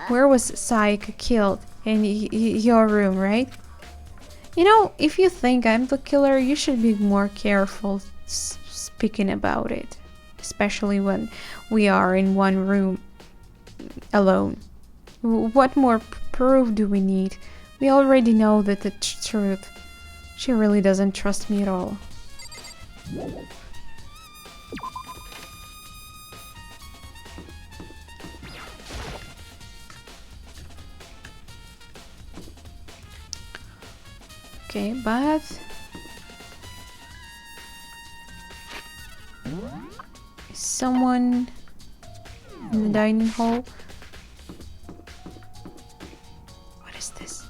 where was Saika killed? In your room, right? You know, if you think I'm the killer, you should be more careful speaking about it. Especially when we are in one room alone. What more proof do we need? We already know that the truth. She really doesn't trust me at all. Okay, but... is someone in the dining hall? What is this?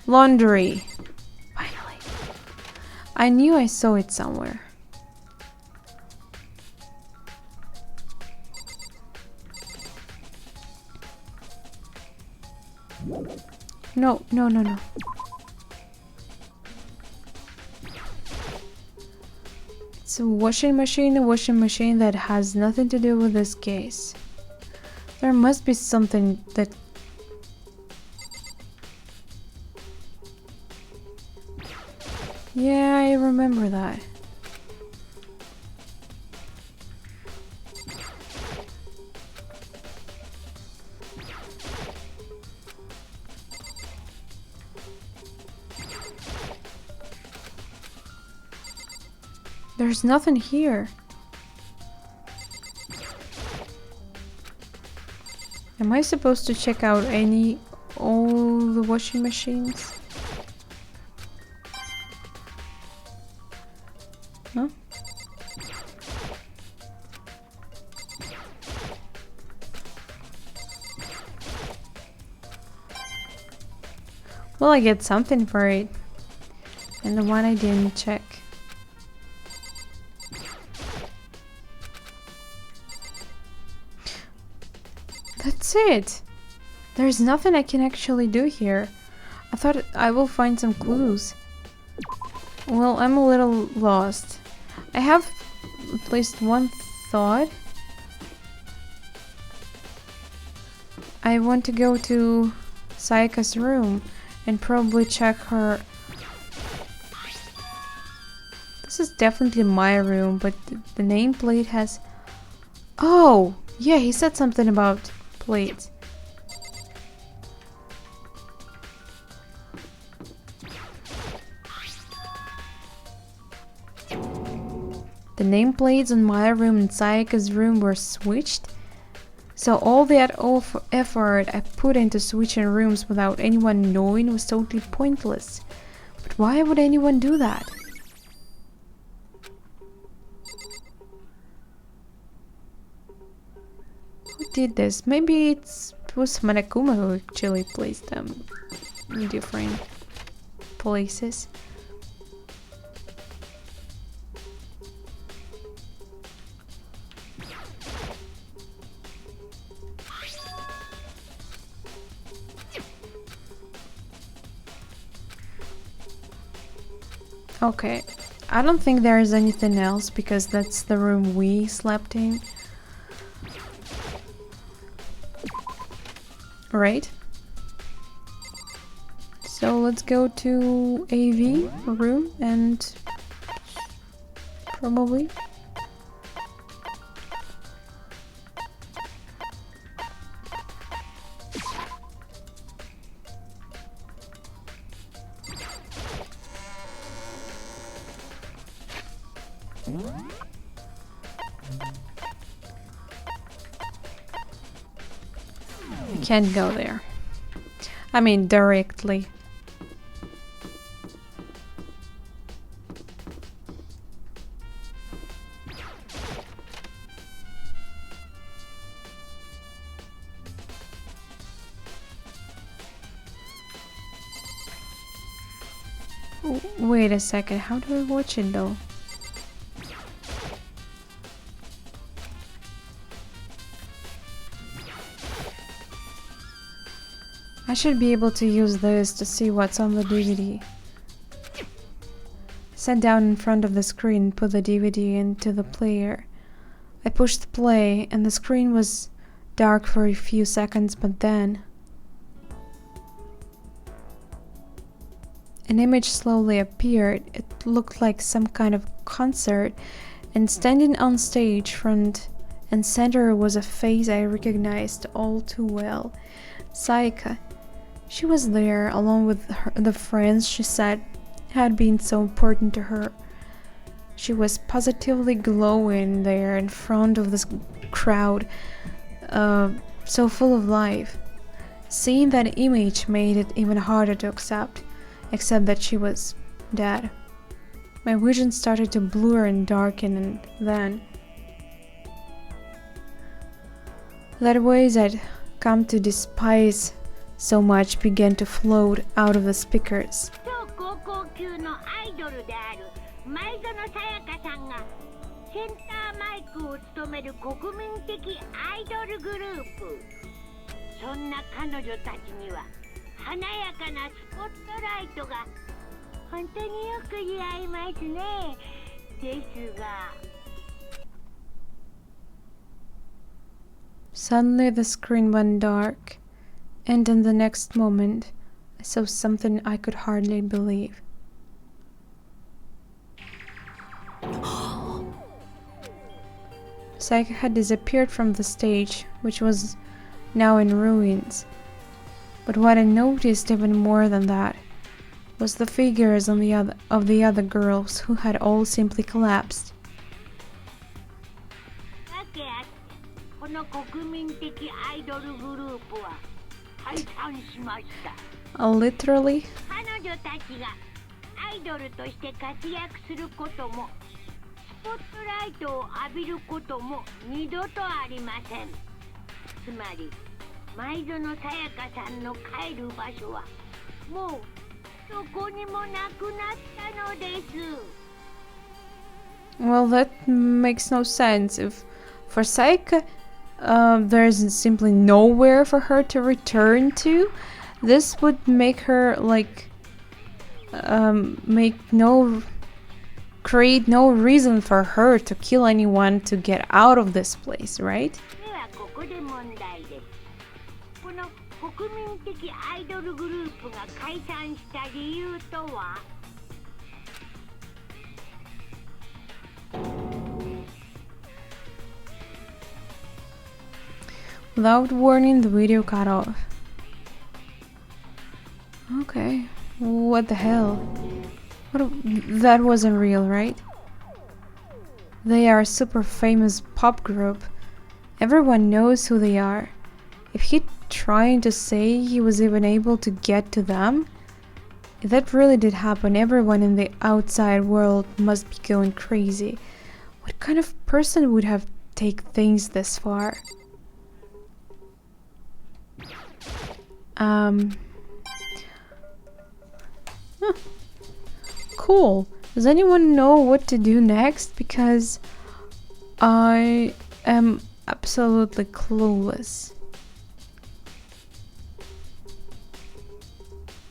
Laundry! Finally. I knew I saw it somewhere. No. It's a washing machine that has nothing to do with this case. There must be something that... Yeah, I remember that. There's nothing here. Am I supposed to check out all the washing machines? Huh? Well, I get something for it. And the one I didn't check. That's it. There's nothing I can actually do here. I thought I will find some clues. Well, I'm a little lost. I have at least one thought. I want to go to Sayaka's room and probably check her. This is definitely my room, but the nameplate has... Oh! Yeah, he said something about plates. The nameplates on my room and Sayaka's room were switched. So all that effort I put into switching rooms without anyone knowing was totally pointless. But why would anyone do that? Who did this? Maybe it was Manakuma who actually placed them in different places. Okay, I don't think there is anything else because that's the room we slept in. Right? So let's go to AV room and probably can't go there. I mean, directly. Wait a second, how do I watch it though? I should be able to use this to see what's on the DVD. Sat down in front of the screen and put the DVD into the player. I pushed play and the screen was dark for a few seconds, but then an image slowly appeared. It looked like some kind of concert, and standing on stage front and center was a face I recognized all too well. Sayaka. She was there along with the friends she said had been so important to her. She was positively glowing there in front of this crowd, so full of life. Seeing that image made it even harder to accept that she was dead. My vision started to blur and darken, and then that ways I'd come to despise so much began to float out of the speakers. 超高校級のアイドルである前園さやかさんがセンターマイクを務める国民的アイドルグループ。そんな彼女たちには華やかなスポットライトが本当によく似合いますね。ですが。Suddenly the screen went dark, and in the next moment I saw something I could hardly believe. Sayaka had disappeared from the stage, which was now in ruins. But what I noticed even more than that was the figures on of the other girls who had all simply collapsed. Literally, well, that makes no sense. If for Sayaka there's simply nowhere for her to return to, this would make her like create no reason for her to kill anyone to get out of this place, right? 国民的アイドルグループが解散した理由とは？ Without warning, the video cut off. Okay. What the hell? That wasn't real, right? They are a super famous pop group. Everyone knows who they are. If he trying to say he was even able to get to them, if that really did happen, everyone in the outside world must be going crazy. What kind of person would have taken things this far? Cool. Does anyone know what to do next? Because I am absolutely clueless.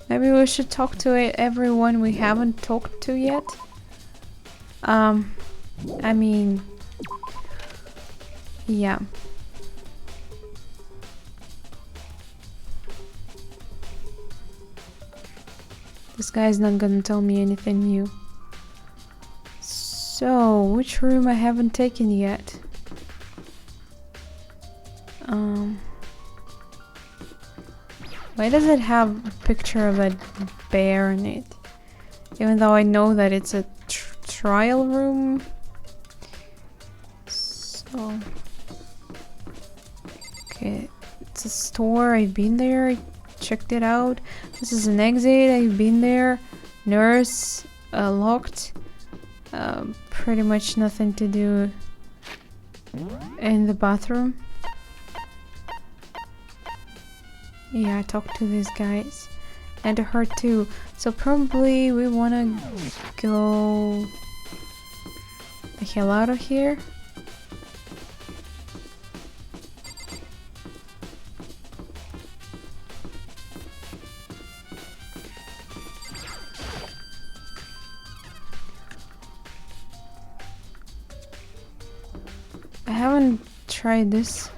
Maybe we should talk to everyone we haven't talked to yet. I mean, yeah. This guy's not gonna tell me anything new. So, which room I haven't taken yet? Why does it have a picture of a bear in it? Even though I know that it's a trial room. So, okay, it's a store. I've been there. I checked it out. This is an exit. I've been there. Nurse, locked. Pretty much nothing to do in the bathroom. Yeah, I talked to these guys and to her too. So probably we wanna go the hell out of here. I haven't tried this.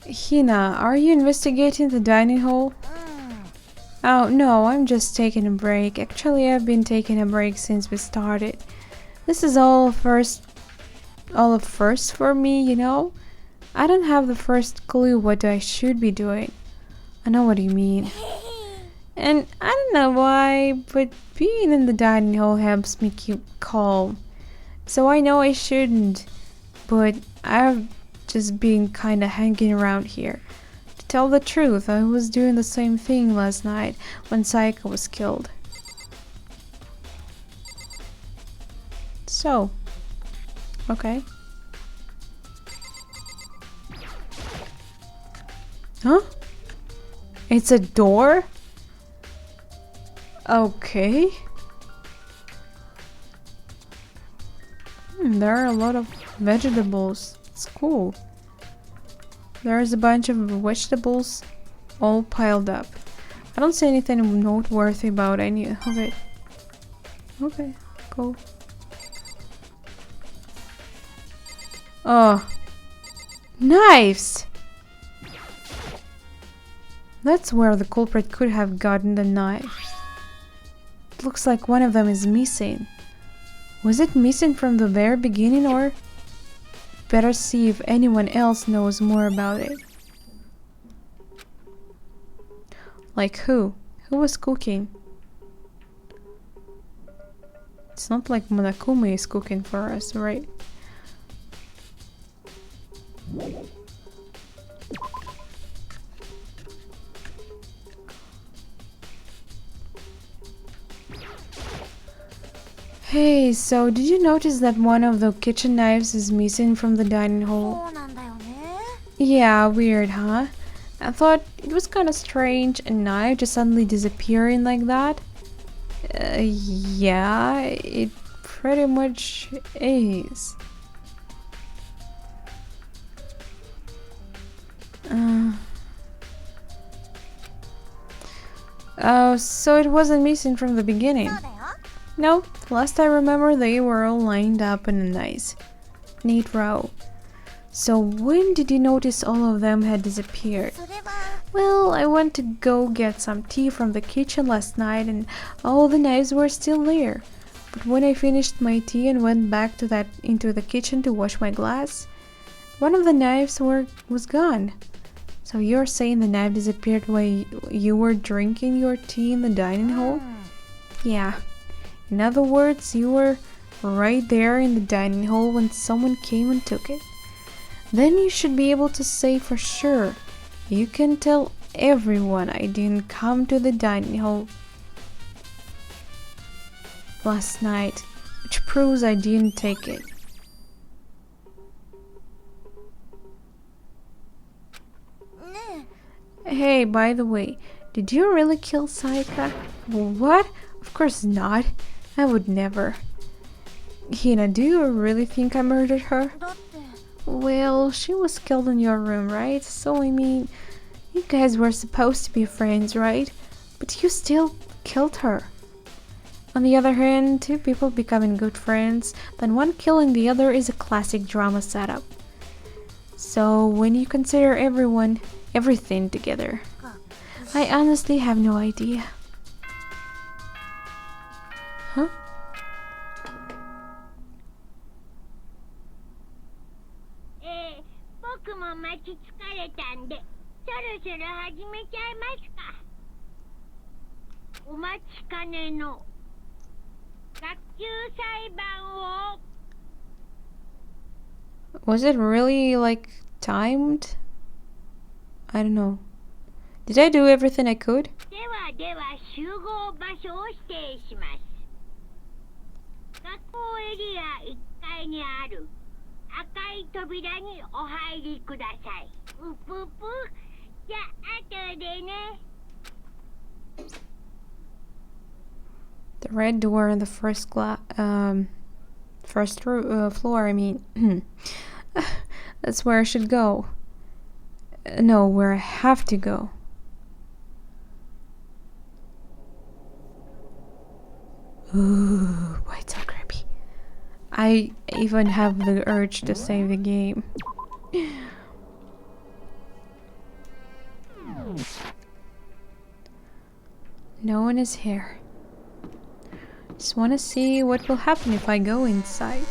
Hina, are you investigating the dining hall? Oh, no, I'm just taking a break. Actually, I've been taking a break since we started. This is all a first for me, you know? I don't have the first clue what I should be doing. I know what you mean. And I don't know why, but being in the dining hall helps me keep calm. So I know I shouldn't, but I've just been kinda hanging around here. To tell the truth, I was doing the same thing last night when Saika was killed. So, okay. Huh? It's a door? Okay. There are a lot of vegetables. It's cool. There's a bunch of vegetables all piled up. I don't see anything noteworthy about any of it. Okay, cool. Oh. Knives! That's where the culprit could have gotten the knife. It looks like one of them is missing. Was it missing from the very beginning, or? Better see if anyone else knows more about it. Like who? Who was cooking? It's not like Monokuma is cooking for us, right? Hey, so did you notice that one of the kitchen knives is missing from the dining hall? Yeah, weird, huh? I thought it was kind of strange, a knife just suddenly disappearing like that. Yeah, it pretty much is. Oh, so it wasn't missing from the beginning. No, last I remember they were all lined up in a nice, neat row. So when did you notice all of them had disappeared? Well, I went to go get some tea from the kitchen last night and all the knives were still there. But when I finished my tea and went back into the kitchen to wash my glass, one of the knives was gone. So you're saying the knife disappeared while you were drinking your tea in the dining hall? Yeah. In other words, you were right there in the dining hall when someone came and took it. Then you should be able to say for sure. You can tell everyone I didn't come to the dining hall last night, which proves I didn't take it. Hey, by the way, did you really kill Saika? What? Of course not. I would never. Hina, do you really think I murdered her? Well, she was killed in your room, right? So, I mean, you guys were supposed to be friends, right? But you still killed her. On the other hand, two people becoming good friends, then one killing the other is a classic drama setup. So, when you consider everything together, I honestly have no idea. Huh? Was it really like timed? I don't know. Did I do everything I could? The red door on the first floor, I mean. That's where I should go. No, where I have to go. Ooh, why it's so creepy. I even have the urge to save the game. No one is here. Just want to see what will happen if I go inside.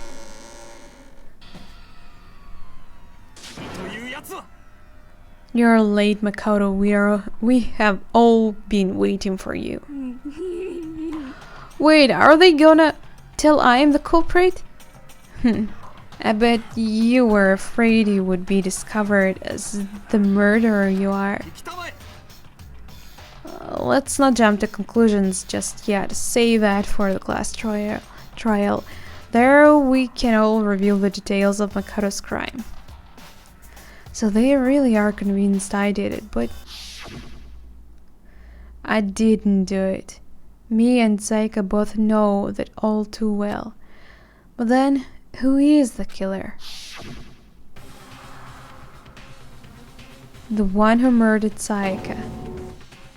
You're late, Makoto. We have all been waiting for you. Wait, are they gonna tell I am the culprit? I bet you were afraid you would be discovered as the murderer you are. Let's not jump to conclusions just yet. Save that for the class trial. There we can all reveal the details of Makoto's crime. So they really are convinced I did it, but I didn't do it. Me and Saika both know that all too well. But then, who is the killer? The one who murdered Saika.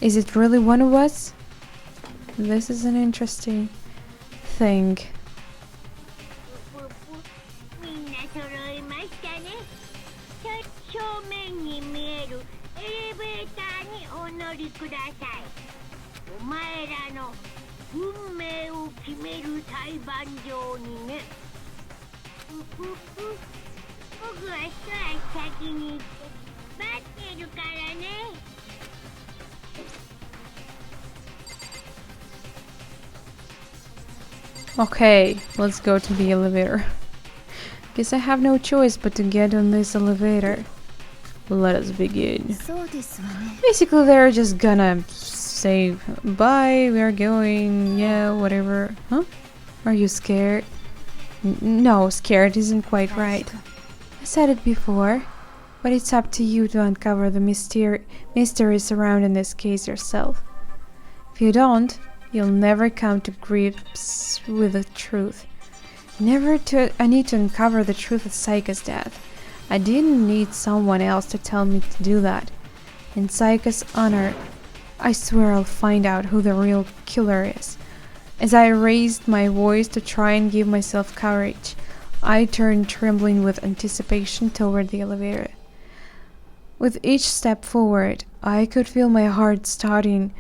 Is it really one of us? This is an interesting thing. Okay, let's go to the elevator. Guess I have no choice but to get on this elevator. Let us begin. Basically, they're just gonna say, bye, we're going, yeah, whatever. Huh? Are you scared? No, scared isn't quite right. I said it before, but it's up to you to uncover the mystery surrounding this case yourself. If you don't, you'll never come to grips with the truth. I need to uncover the truth of Saika's death. I didn't need someone else to tell me to do that. In Saika's honor, I swear I'll find out who the real killer is. As I raised my voice to try and give myself courage, I turned trembling with anticipation toward the elevator. With each step forward, I could feel my heart starting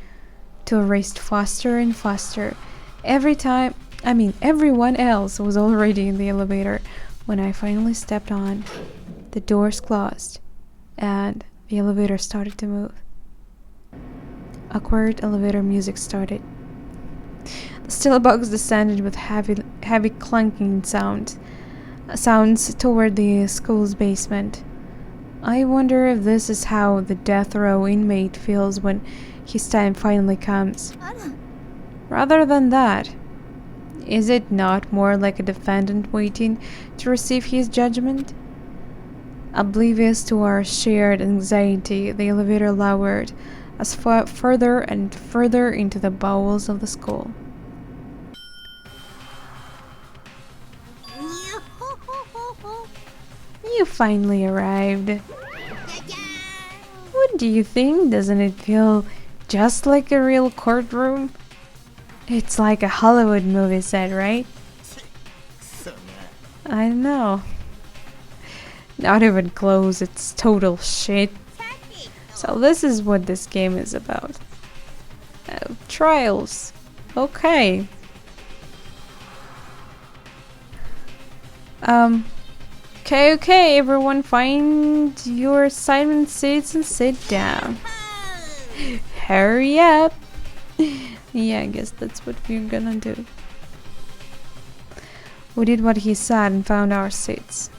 to race faster and faster. Everyone else was already in the elevator when I finally stepped on. The doors closed, and the elevator started to move. Awkward elevator music started. The steel box descended with heavy clunking sounds toward the school's basement. I wonder if this is how the death row inmate feels when his time finally comes. Rather than that, is it not more like a defendant waiting to receive his judgment? Oblivious to our shared anxiety, the elevator lowered us further and further into the bowels of the school. You finally arrived. What do you think? Doesn't it feel just like a real courtroom? It's like a Hollywood movie set, right? I know. Not even close, it's total shit. So this is what this game is about. Trials. Okay. Okay, everyone find your assignment seats and sit down. Hurry up. Yeah, I guess that's what we're gonna do. We did what he said and found our seats.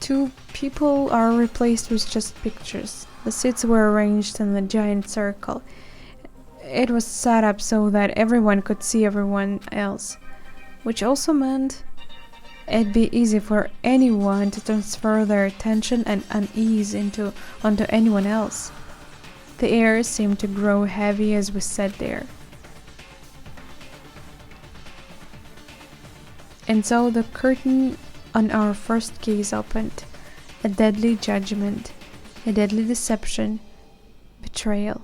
Two people are replaced with just pictures. The seats were arranged in a giant circle. It was set up so that everyone could see everyone else, which also meant it'd be easy for anyone to transfer their tension and unease onto anyone else. The air seemed to grow heavy as we sat there. And so the curtain on our first case opened. A deadly judgment, a deadly deception, betrayal.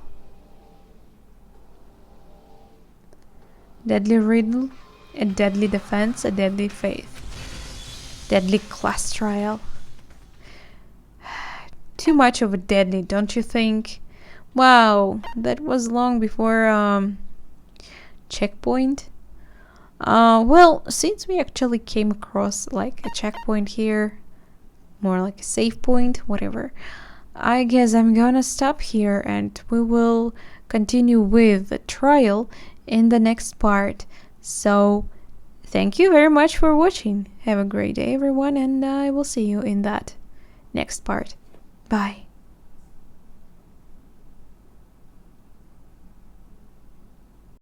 Deadly riddle, a deadly defense, a deadly faith. Deadly class trial. Too much of a deadly, don't you think? Wow, that was long before checkpoint. Well, since we actually came across like a checkpoint here, more like a save point, whatever, I guess I'm gonna stop here and we will continue with the trial in the next part. So thank you very much for watching. Have a great day, everyone, and I will see you in that next part. Bye.